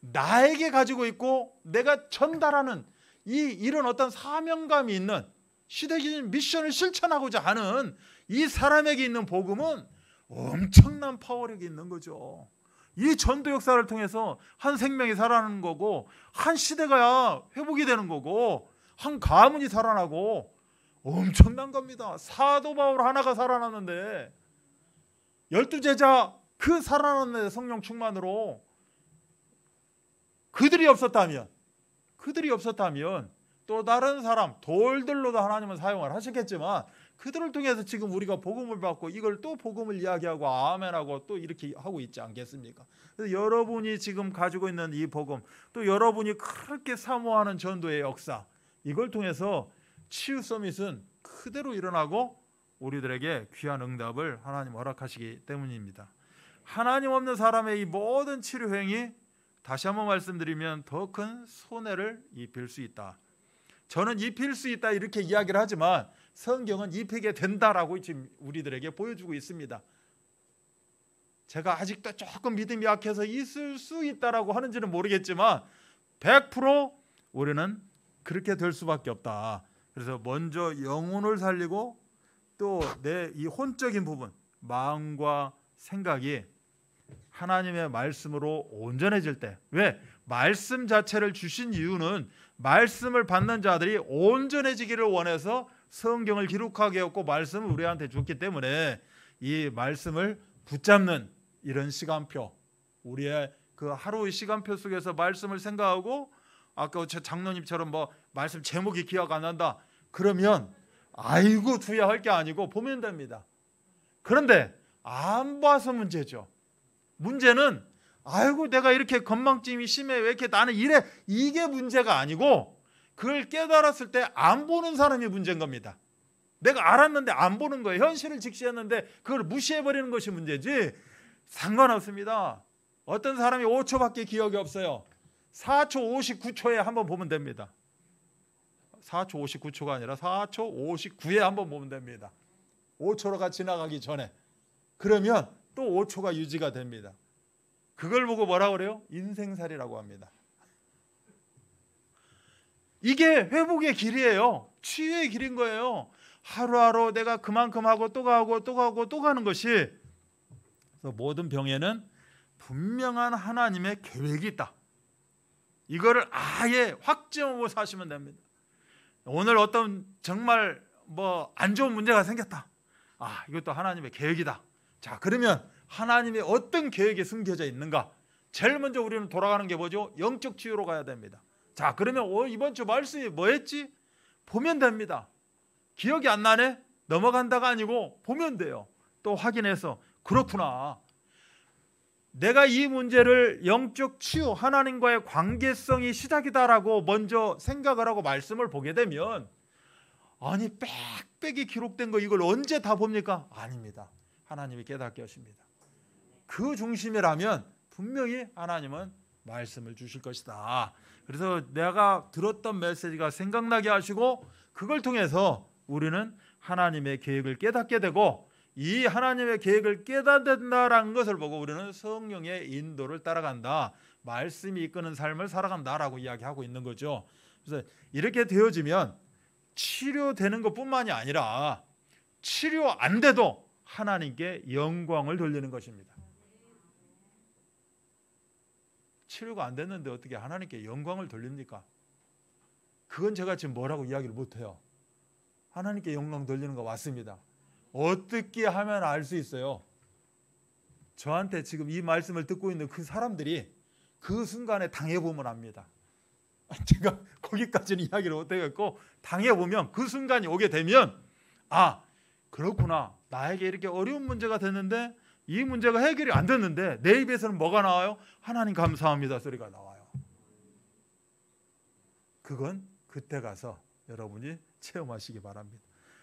S2: 나에게 가지고 있고 내가 전달하는 이런 어떤 사명감이 있는 시대적인 미션을 실천하고자 하는 이 사람에게 있는 복음은 엄청난 파워력이 있는 거죠. 이 전도 역사를 통해서 한 생명이 살아나는 거고 한 시대가 회복이 되는 거고 한 가문이 살아나고 엄청난 겁니다. 사도 바울 하나가 살아났는데 12제자 그 살아났는데 성령 충만으로 그들이 없었다면 또 다른 사람 돌들로도 하나님은 사용을 하셨겠지만 그들을 통해서 지금 우리가 복음을 받고 이걸 또 복음을 이야기하고 아멘하고 또 이렇게 하고 있지 않겠습니까? 그래서 여러분이 지금 가지고 있는 이 복음, 또 여러분이 그렇게 사모하는 전도의 역사, 이걸 통해서 치유 서밋은 그대로 일어나고 우리들에게 귀한 응답을 하나님 허락하시기 때문입니다. 하나님 없는 사람의 이 모든 치료 행위, 다시 한번 말씀드리면 더 큰 손해를 입힐 수 있다. 저는 입힐 수 있다 이렇게 이야기를 하지만 성경은 입히게 된다라고 지금 우리들에게 보여주고 있습니다. 제가 아직도 조금 믿음이 약해서 있을 수 있다라고 하는지는 모르겠지만 100% 우리는 그렇게 될 수밖에 없다. 그래서 먼저 영혼을 살리고 또 내 이 혼적인 부분, 마음과 생각이 하나님의 말씀으로 온전해질 때, 왜? 말씀 자체를 주신 이유는 말씀을 받는 자들이 온전해지기를 원해서 성경을 기록하게 했고 말씀을 우리한테 줬기 때문에 이 말씀을 붙잡는 이런 시간표, 우리의 그 하루의 시간표 속에서 말씀을 생각하고, 아까 장로님처럼 뭐 말씀 제목이 기억 안 난다 그러면 아이고 두야할 게 아니고 보면 됩니다. 그런데 안 봐서 문제죠. 문제는 아이고 내가 이렇게 건망증이 심해, 왜 이렇게 나는 이래, 이게 문제가 아니고 그걸 깨달았을 때 안 보는 사람이 문제인 겁니다. 내가 알았는데 안 보는 거예요. 현실을 직시했는데 그걸 무시해버리는 것이 문제지 상관없습니다. 어떤 사람이 5초밖에 기억이 없어요. 4초 59초에 한번 보면 됩니다. 4초 59초가 아니라 4초 59에 한번 보면 됩니다. 5초가 지나가기 전에. 그러면 또 5초가 유지가 됩니다. 그걸 보고 뭐라고 그래요? 인생살이라고 합니다. 이게 회복의 길이에요. 치유의 길인 거예요. 하루하루 내가 그만큼 하고 또 가고 또 가고 또 가는 것이. 그래서 모든 병에는 분명한 하나님의 계획이 있다. 이거를 아예 확증하고 사시면 됩니다. 오늘 어떤 정말 뭐 안 좋은 문제가 생겼다. 아, 이것도 하나님의 계획이다. 자, 그러면 하나님의 어떤 계획이 숨겨져 있는가? 제일 먼저 우리는 돌아가는 게 뭐죠? 영적 치유로 가야 됩니다. 자, 그러면 이번 주 말씀이 뭐였지? 보면 됩니다. 기억이 안 나네? 넘어간다가 아니고 보면 돼요. 또 확인해서 그렇구나. 내가 이 문제를 영적 치유, 하나님과의 관계성이 시작이다라고 먼저 생각을 하고 말씀을 보게 되면, 아니 빽빽이 기록된 거 이걸 언제 다 봅니까? 아닙니다. 하나님이 깨닫게 하십니다. 그 중심이라면 분명히 하나님은 말씀을 주실 것이다. 그래서 내가 들었던 메시지가 생각나게 하시고 그걸 통해서 우리는 하나님의 계획을 깨닫게 되고, 이 하나님의 계획을 깨닫는다라는 것을 보고 우리는 성령의 인도를 따라간다. 말씀이 이끄는 삶을 살아간다라고 이야기하고 있는 거죠. 그래서 이렇게 되어지면 치료되는 것뿐만이 아니라 치료 안 돼도 하나님께 영광을 돌리는 것입니다. 치료가 안 됐는데 어떻게 하나님께 영광을 돌립니까? 그건 제가 지금 뭐라고 이야기를 못해요. 하나님께 영광 돌리는 거 맞습니다. 어떻게 하면 알 수 있어요? 저한테 지금 이 말씀을 듣고 있는 그 사람들이 그 순간에 당해보면 압니다. 제가 거기까지는 이야기를 못하겠고, 당해보면 그 순간이 오게 되면, 아, 그렇구나. 나에게 이렇게 어려운 문제가 됐는데 이 문제가 해결이 안 됐는데 내 입에서는 뭐가 나와요? 하나님 감사합니다 소리가 나와요. 그건 그때 가서 여러분이 체험하시기 바랍니다.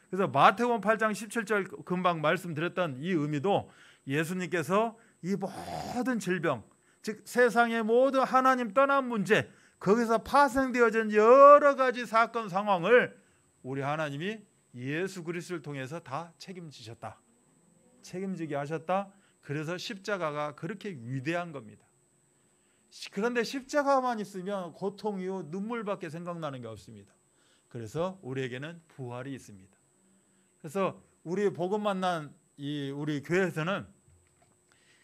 S2: 그래서 마태복음 8장 17절 금방 말씀드렸던 이 의미도 예수님께서 이 모든 질병, 즉 세상의 모든 하나님 떠난 문제, 거기서 파생되어진 여러 가지 사건 상황을 우리 하나님이 예수 그리스도를 통해서 다 책임지셨다. 책임지게 하셨다. 그래서 십자가가 그렇게 위대한 겁니다. 그런데 십자가만 있으면 고통이요 눈물밖에 생각나는 게 없습니다. 그래서 우리에게는 부활이 있습니다. 그래서 우리 복음 만난 우리 교회에서는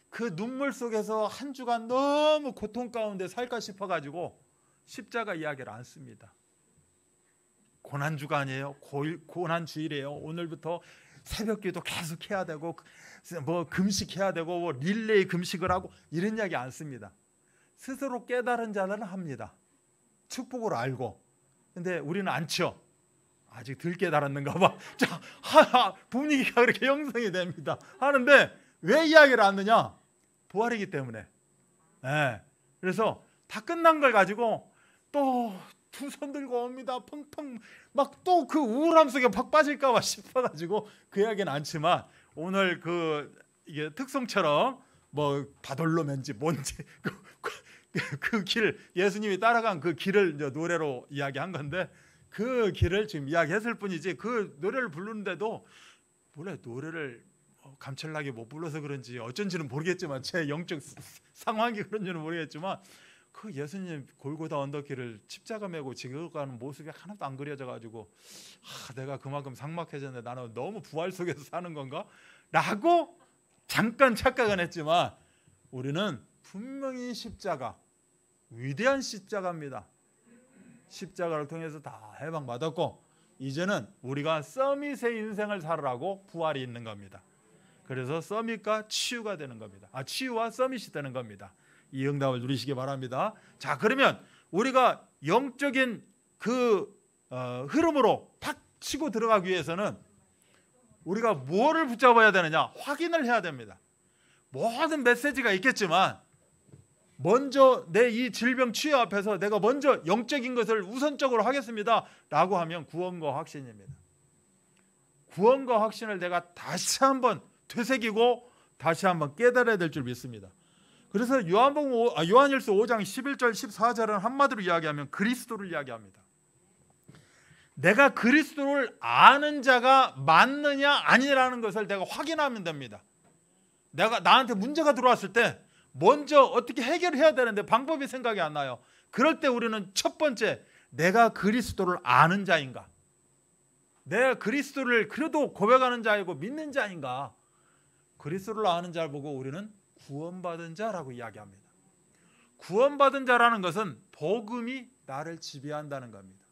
S2: 그 눈물 속에서 한 주간 너무 고통 가운데 살까 싶어가지고 십자가 이야기를 안 씁니다. 고난주간이에요. 고난주일이에요. 오늘부터 새벽기도 계속 해야 되고 뭐 금식해야 되고 뭐 릴레이 금식을 하고 이런 이야기 안 씁니다. 스스로 깨달은 자들은 합니다. 축복을 알고. 근데 우리는 않죠. 아직 덜 깨달았는가 봐. 자, 분위기가 그렇게 형성이 됩니다. 하는데 왜 이야기를 안 하느냐? 부활이기 때문에. 네. 그래서 다 끝난 걸 가지고 또 두 손 들고 옵니다. 펑펑 막 또 그 우울함 속에 팍 빠질까 봐 싶어가지고 그 이야기는 않지만, 오늘 이게 특성처럼 뭐 바돌로면지 뭔지 그 길, 예수님이 따라간 그 길을 이제 노래로 이야기한 건데, 그 길을 지금 이야기했을 뿐이지 그 노래를 부르는데도 원래 노래를 감철나게 못 불러서 그런지 어쩐지는 모르겠지만, 제 영적 상황이 그런지는 모르겠지만 그 예수님 골고다 언덕길을 십자가 메고 지어가는 모습이 하나도 안 그려져 가지고 내가 그만큼 삭막해졌는데 나는 너무 부활 속에서 사는 건가? 라고 잠깐 착각은 했지만 우리는 분명히 십자가, 위대한 십자가입니다. 십자가를 통해서 다 해방받았고 이제는 우리가 서밋의 인생을 살으라고 부활이 있는 겁니다. 그래서 서밋과 치유가 되는 겁니다. 치유와 서밋이 되는 겁니다. 이 응답을 누리시기 바랍니다. 자, 그러면 우리가 영적인 그 흐름으로 팍 치고 들어가기 위해서는 우리가 뭐를 붙잡아야 되느냐? 확인을 해야 됩니다. 모든 메시지가 있겠지만 먼저 내 이 질병 치유 앞에서 내가 먼저 영적인 것을 우선적으로 하겠습니다 라고 하면 구원과 확신입니다. 구원과 확신을 내가 다시 한번 되새기고 다시 한번 깨달아야 될 줄 믿습니다. 그래서 요한일서 5장 11절 14절은 한마디로 이야기하면 그리스도를 이야기합니다. 내가 그리스도를 아는 자가 맞느냐 아니라는 것을 내가 확인하면 됩니다. 나한테 문제가 들어왔을 때 먼저 어떻게 해결해야 되는데 방법이 생각이 안 나요. 그럴 때 우리는 첫 번째, 내가 그리스도를 아는 자인가? 내가 그리스도를 그래도 고백하는 자이고 믿는 자인가? 그리스도를 아는 자를 보고 우리는 구원받은 자라고 이야기합니다. 구원받은 자라는 것은 복음이 나를 지배한다는 겁니다.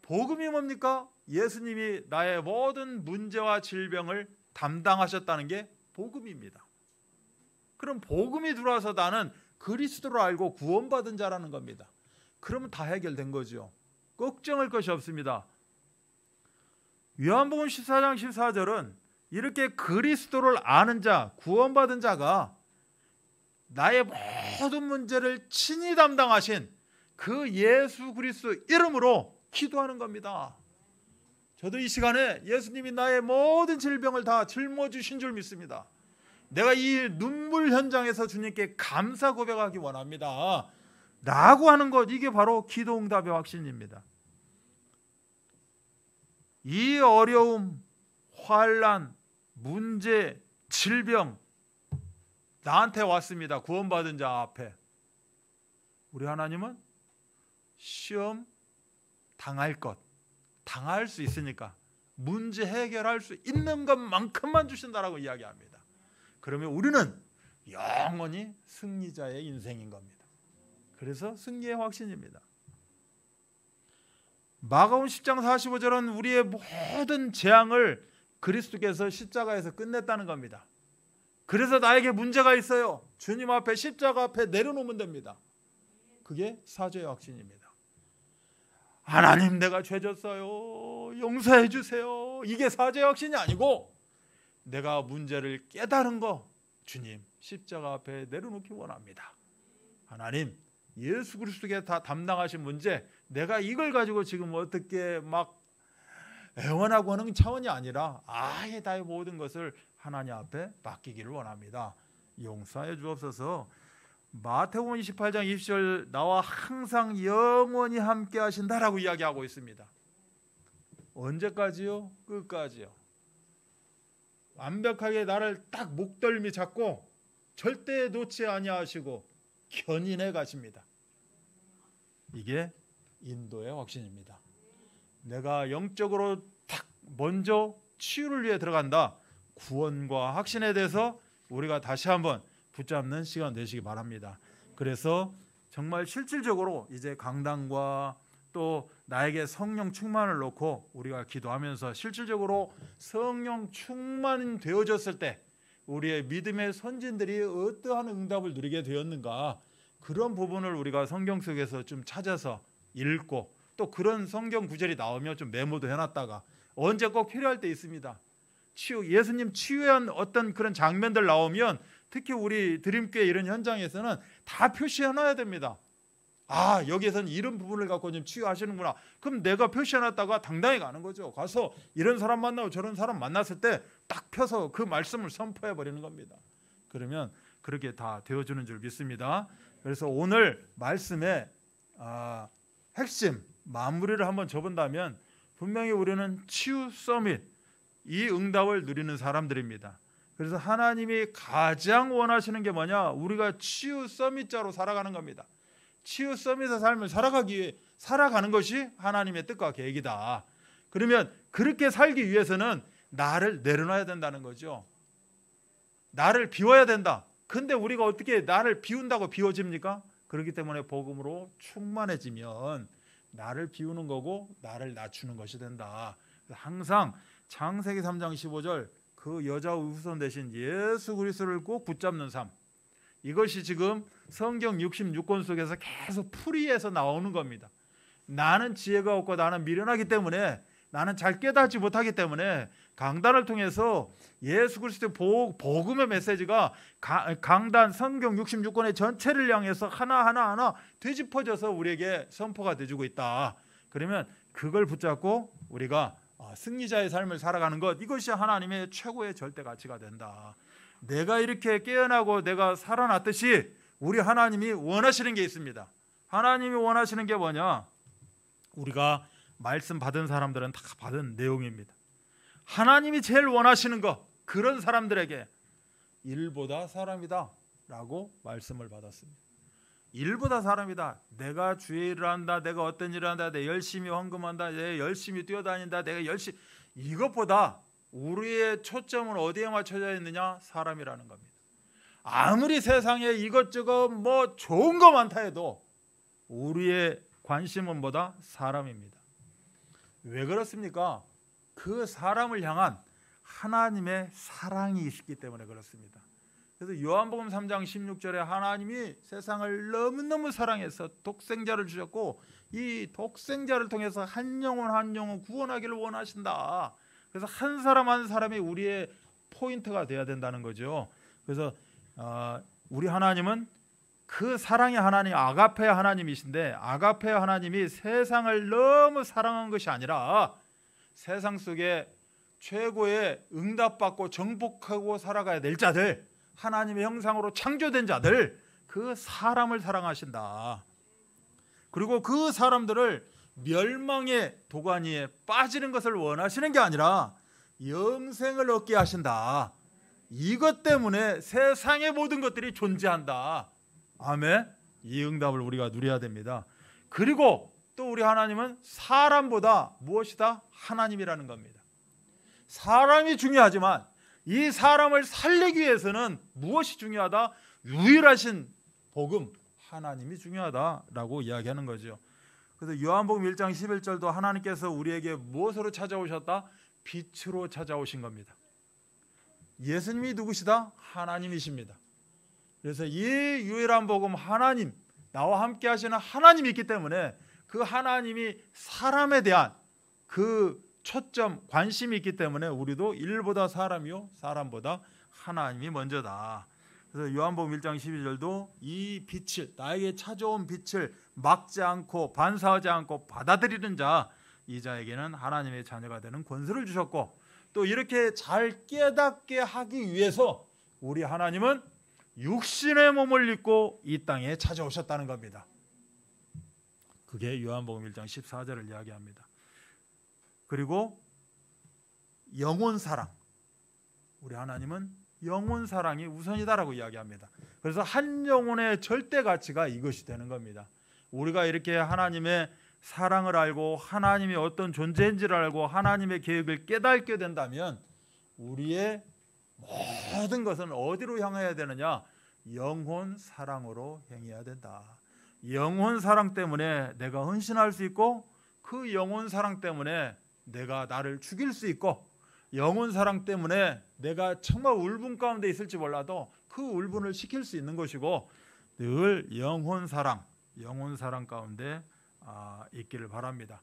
S2: 복음이 뭡니까? 예수님이 나의 모든 문제와 질병을 담당하셨다는 게 복음입니다. 그럼 복음이 들어와서 나는 그리스도를 알고 구원받은 자라는 겁니다. 그러면 다 해결된 거죠. 걱정할 것이 없습니다. 요한복음 14장 14절은 이렇게 그리스도를 아는 자, 구원받은 자가 나의 모든 문제를 친히 담당하신 그 예수 그리스도 이름으로 기도하는 겁니다. 저도 이 시간에 예수님이 나의 모든 질병을 다 짊어주신 줄 믿습니다. 내가 이 눈물 현장에서 주님께 감사 고백하기 원합니다 라고 하는 것, 이게 바로 기도 응답의 확신입니다. 이 어려움, 환난, 문제, 질병 나한테 왔습니다. 구원받은 자 앞에. 우리 하나님은 시험 당할 수 있으니까 문제 해결할 수 있는 것만큼만 주신다라고 이야기합니다. 그러면 우리는 영원히 승리자의 인생인 겁니다. 그래서 승리의 확신입니다. 마가복음 10장 45절은 우리의 모든 재앙을 그리스도께서 십자가에서 끝냈다는 겁니다. 그래서 나에게 문제가 있어요. 주님 앞에 십자가 앞에 내려놓으면 됩니다. 그게 사죄의 확신입니다. 하나님, 내가 죄 졌어요. 용서해 주세요. 이게 사죄의 확신이 아니고 내가 문제를 깨달은 거, 주님 십자가 앞에 내려놓기 원합니다. 하나님, 예수 그리스도께 다 담당하신 문제, 내가 이걸 가지고 지금 어떻게 막 애원하고 하는 차원이 아니라 아예 나의 모든 것을 하나님 앞에 맡기기를 원합니다. 용서해 주옵소서. 마태복음 28장 20절 나와 항상 영원히 함께 하신다라고 이야기하고 있습니다. 언제까지요? 끝까지요. 완벽하게 나를 딱 목덜미 잡고 절대 놓지 아니하시고 견인해 가십니다. 이게 인도의 확신입니다. 내가 영적으로 딱 먼저 치유를 위해 들어간다. 구원과 확신에 대해서 우리가 다시 한번 붙잡는 시간 되시기 바랍니다. 그래서 정말 실질적으로 이제 강단과 또 나에게 성령 충만을 놓고 우리가 기도하면서 실질적으로 성령 충만이 되어졌을 때 우리의 믿음의 선진들이 어떠한 응답을 누리게 되었는가, 그런 부분을 우리가 성경 속에서 좀 찾아서 읽고 또 그런 성경 구절이 나오면 좀 메모도 해놨다가 언제 꼭 필요할 때 있습니다. 예수님 치유한 어떤 그런 장면들 나오면 특히 우리 드림교회 이런 현장에서는 다 표시해놔야 됩니다. 아, 여기에서는 이런 부분을 갖고 좀 치유하시는구나. 그럼 내가 표시해놨다가 당당히 가는 거죠. 가서 이런 사람 만나고 저런 사람 만났을 때 딱 펴서 그 말씀을 선포해버리는 겁니다. 그러면 그렇게 다 되어주는 줄 믿습니다. 그래서 오늘 말씀의 핵심 마무리를 한번 줘본다면 분명히 우리는 치유 서밋, 이 응답을 누리는 사람들입니다. 그래서 하나님이 가장 원하시는 게 뭐냐? 우리가 치유 서밋자로 살아가는 겁니다. 치유서밋의 삶을 살아가는 것이 하나님의 뜻과 계획이다. 그러면 그렇게 살기 위해서는 나를 내려놔야 된다는 거죠. 나를 비워야 된다. 근데 우리가 어떻게 나를 비운다고 비워집니까? 그렇기 때문에 복음으로 충만해지면 나를 비우는 거고 나를 낮추는 것이 된다. 항상 창세기 3장 15절 그 여자의 후손 대신 예수 그리스도를 꼭 붙잡는 삶, 이것이 지금 성경 66권 속에서 계속 풀이해서 나오는 겁니다. 나는 지혜가 없고 나는 미련하기 때문에, 나는 잘 깨닫지 못하기 때문에 강단을 통해서 예수 그리스도의 복음의 메시지가 강단 성경 66권의 전체를 향해서 하나하나 되짚어져서 우리에게 선포가 되어주고 있다. 그러면 그걸 붙잡고 우리가 승리자의 삶을 살아가는 것, 이것이 하나님의 최고의 절대 가치가 된다. 내가 이렇게 깨어나고 내가 살아났듯이 우리 하나님이 원하시는 게 있습니다. 하나님이 원하시는 게 뭐냐? 우리가 말씀 받은 사람들은 다 받은 내용입니다. 하나님이 제일 원하시는 것, 그런 사람들에게 일보다 사람이다 라고 말씀을 받았습니다. 일보다 사람이다. 내가 주의 일을 한다, 내가 어떤 일을 한다, 내가 열심히 헌금한다, 내가 열심히 뛰어다닌다, 내가 열심히, 이것보다 우리의 초점은 어디에 맞춰져 있느냐? 사람이라는 겁니다. 아무리 세상에 이것저것 뭐 좋은 거 많다 해도 우리의 관심은 뭐다? 사람입니다. 왜 그렇습니까? 그 사람을 향한 하나님의 사랑이 있기 때문에 그렇습니다. 그래서 요한복음 3장 16절에 하나님이 세상을 너무너무 사랑해서 독생자를 주셨고 이 독생자를 통해서 한 영혼 구원하기를 원하신다. 그래서 한 사람 한 사람이 우리의 포인트가 돼야 된다는 거죠. 그래서 우리 하나님은 그 사랑의 하나님, 아가페 하나님이신데, 아가페 하나님이 세상을 너무 사랑한 것이 아니라 세상 속에 최고의 응답받고 정복하고 살아가야 될 자들, 하나님의 형상으로 창조된 자들, 그 사람을 사랑하신다. 그리고 그 사람들을 멸망의 도가니에 빠지는 것을 원하시는 게 아니라 영생을 얻게 하신다. 이것 때문에 세상의 모든 것들이 존재한다. 아멘. 이 응답을 우리가 누려야 됩니다. 그리고 또 우리 하나님은 사람보다 무엇이다? 하나님이라는 겁니다. 사람이 중요하지만 이 사람을 살리기 위해서는 무엇이 중요하다? 유일하신 복음, 하나님이 중요하다라고 이야기하는 거죠. 그래서 요한복음 1장 11절도 하나님께서 우리에게 무엇으로 찾아오셨다? 빛으로 찾아오신 겁니다. 예수님이 누구시다? 하나님이십니다. 그래서 이 유일한 복음, 하나님, 나와 함께 하시는 하나님이 있기 때문에 그 하나님이 사람에 대한 그 초점, 관심이 있기 때문에 우리도 일보다 사람이요 사람보다 하나님이 먼저다. 그래서 요한복음 1장 12절도 이 빛을, 나에게 찾아온 빛을 막지 않고 반사하지 않고 받아들이는 자, 이 자에게는 하나님의 자녀가 되는 권세를 주셨고, 또 이렇게 잘 깨닫게 하기 위해서 우리 하나님은 육신의 몸을 입고 이 땅에 찾아오셨다는 겁니다. 그게 요한복음 1장 14절을 이야기합니다. 그리고 영혼 사랑, 우리 하나님은 영혼 사랑이 우선이다라고 이야기합니다. 그래서 한 영혼의 절대 가치가 이것이 되는 겁니다. 우리가 이렇게 하나님의 사랑을 알고 하나님이 어떤 존재인지를 알고 하나님의 계획을 깨닫게 된다면 우리의 모든 것은 어디로 향해야 되느냐? 영혼 사랑으로 향해야 된다. 영혼 사랑 때문에 내가 헌신할 수 있고, 그 영혼 사랑 때문에 내가 나를 죽일 수 있고, 영혼 사랑 때문에 내가 정말 울분 가운데 있을지 몰라도 그 울분을 식힐 수 있는 것이고, 늘 영혼 사랑 가운데 있기를 바랍니다.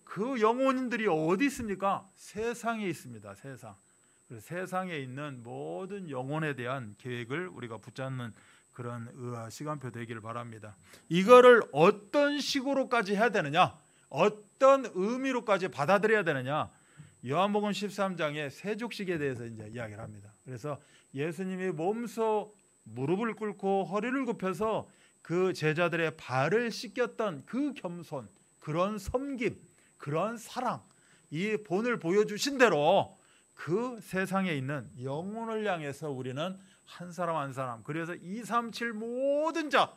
S2: 그 영혼인들이 어디 있습니까? 세상에 있습니다. 세상. 그래서 세상에 있는 모든 영혼에 대한 계획을 우리가 붙잡는 그런 시간표 되기를 바랍니다. 이거를 어떤 식으로까지 해야 되느냐? 어떤 의미로까지 받아들여야 되느냐? 요한복음 13장의 세족식에 대해서 이제 이야기를 합니다. 그래서 예수님이 몸소 무릎을 꿇고 허리를 굽혀서 그 제자들의 발을 씻겼던 그 겸손, 그런 섬김, 그런 사랑, 이 본을 보여주신 대로 그 세상에 있는 영혼을 향해서 우리는 한 사람 한 사람, 그래서 2, 3, 7 모든 자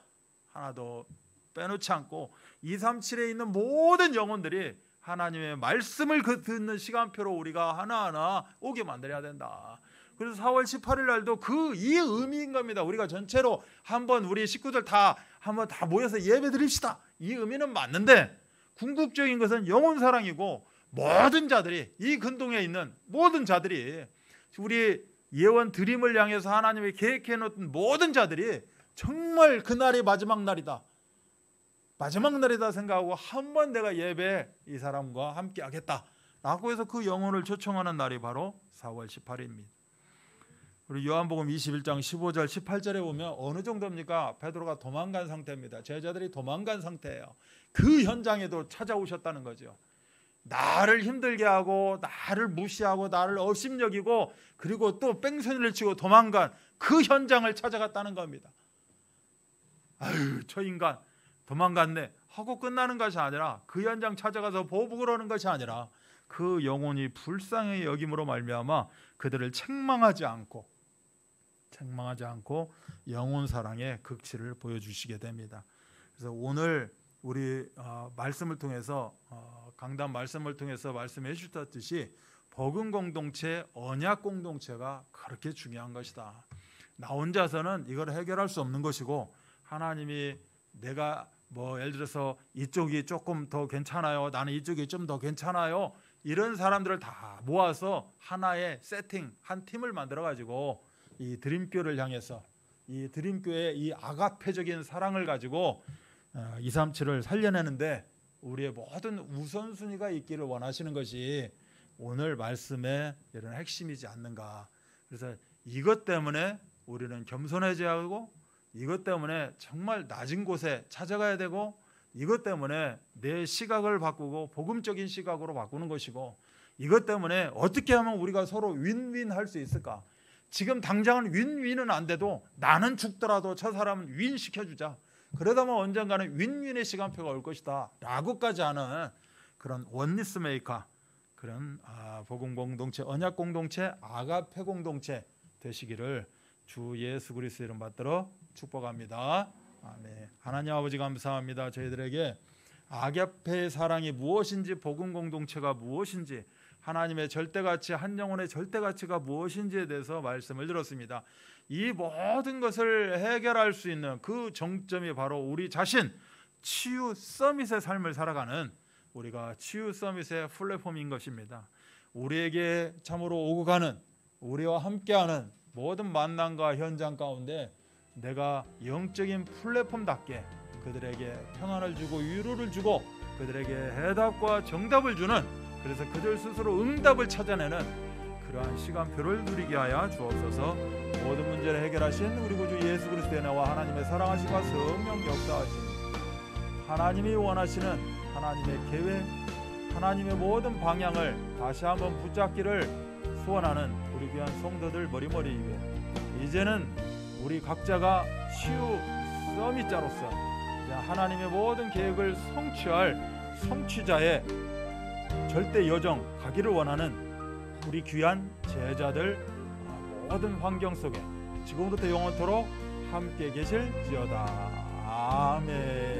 S2: 하나도 빼놓지 않고 237에 있는 모든 영혼들이 하나님의 말씀을 듣는 시간표로 우리가 하나하나 오게 만들어야 된다. 그래서 4월 18일 날도 이 의미인 겁니다. 우리가 전체로 한번 우리 식구들 한번 다 모여서 예배 드립시다. 이 의미는 맞는데 궁극적인 것은 영혼 사랑이고, 모든 자들이, 이 근동에 있는 모든 자들이, 우리 예원 드림을 향해서 하나님이 계획해 놓은 모든 자들이 정말 그날이 마지막 날이다, 마지막 날이다 생각하고 한번 내가 예배 이 사람과 함께 하겠다 라고 해서 그 영혼을 초청하는 날이 바로 4월 18일입니다. 우리 요한복음 21장 15절 18절에 보면 어느 정도입니까? 베드로가 도망간 상태입니다. 제자들이 도망간 상태예요. 그 현장에도 찾아오셨다는 거죠. 나를 힘들게 하고 나를 무시하고 나를 업심여기고 그리고 또 뺑소니를 치고 도망간 그 현장을 찾아갔다는 겁니다. 아유, 저 인간 도망갔네 하고 끝나는 것이 아니라, 그 현장 찾아가서 보복을 하는 것이 아니라 그 영혼이 불쌍히 여김으로 말미암아 그들을 책망하지 않고 영혼 사랑의 극치를 보여주시게 됩니다. 그래서 오늘 우리 말씀을 통해서 강단 말씀을 통해서 말씀해 주셨듯이 복음 공동체, 언약 공동체가 그렇게 중요한 것이다. 나 혼자서는 이걸 해결할 수 없는 것이고, 하나님이 내가 예를 들어서 이쪽이 조금 더 괜찮아요, 나는 이쪽이 좀 더 괜찮아요, 이런 사람들을 다 모아서 하나의 세팅, 한 팀을 만들어 가지고 이 드림교를 향해서, 이 드림교의 이 아가페적인 사랑을 가지고 237을 살려내는데 우리의 모든 우선순위가 있기를 원하시는 것이 오늘 말씀의 이런 핵심이지 않는가. 그래서 이것 때문에 우리는 겸손해져야 하고, 이것 때문에 정말 낮은 곳에 찾아가야 되고, 이것 때문에 내 시각을 바꾸고 복음적인 시각으로 바꾸는 것이고, 이것 때문에 어떻게 하면 우리가 서로 윈윈 할 수 있을까. 지금 당장은 윈윈은 안 돼도 나는 죽더라도 저 사람은 윈 시켜주자. 그러다 보면 언젠가는 윈윈의 시간표가 올 것이다 라고까지 하는 그런 원리스 메이커, 그런 복음 공동체, 언약 공동체, 아가페 공동체 되시기를 주 예수 그리스도 이름 받들어 축복합니다. 아멘. 하나님 아버지 감사합니다. 저희들에게 아가페의 사랑이 무엇인지, 복음 공동체가 무엇인지, 하나님의 절대가치, 한 영혼의 절대가치가 무엇인지에 대해서 말씀을 들었습니다. 이 모든 것을 해결할 수 있는 그 정점이 바로 우리 자신, 치유 서밋의 삶을 살아가는, 우리가 치유 서밋의 플랫폼인 것입니다. 우리에게 참으로 오고 가는, 우리와 함께하는 모든 만남과 현장 가운데 내가 영적인 플랫폼답게 그들에게 평안을 주고 위로를 주고 그들에게 해답과 정답을 주는, 그래서 그들 스스로 응답을 찾아내는 그러한 시간표를 누리게 하여 주옵소서. 모든 문제를 해결하신 우리 구주 예수 그리스도의 은혜와 하나님의 사랑하심과 성령 역사하심, 하나님이 원하시는 하나님의 계획, 하나님의 모든 방향을 다시 한번 붙잡기를 소원하는 우리 귀한 성도들 머리머리 위에, 이제는 우리 각자가 치유 서밋자로서 하나님의 모든 계획을 성취할 성취자의 절대 여정 가기를 원하는 우리 귀한 제자들 모든 환경 속에 지금부터 영원토록 함께 계실지어다. 아멘.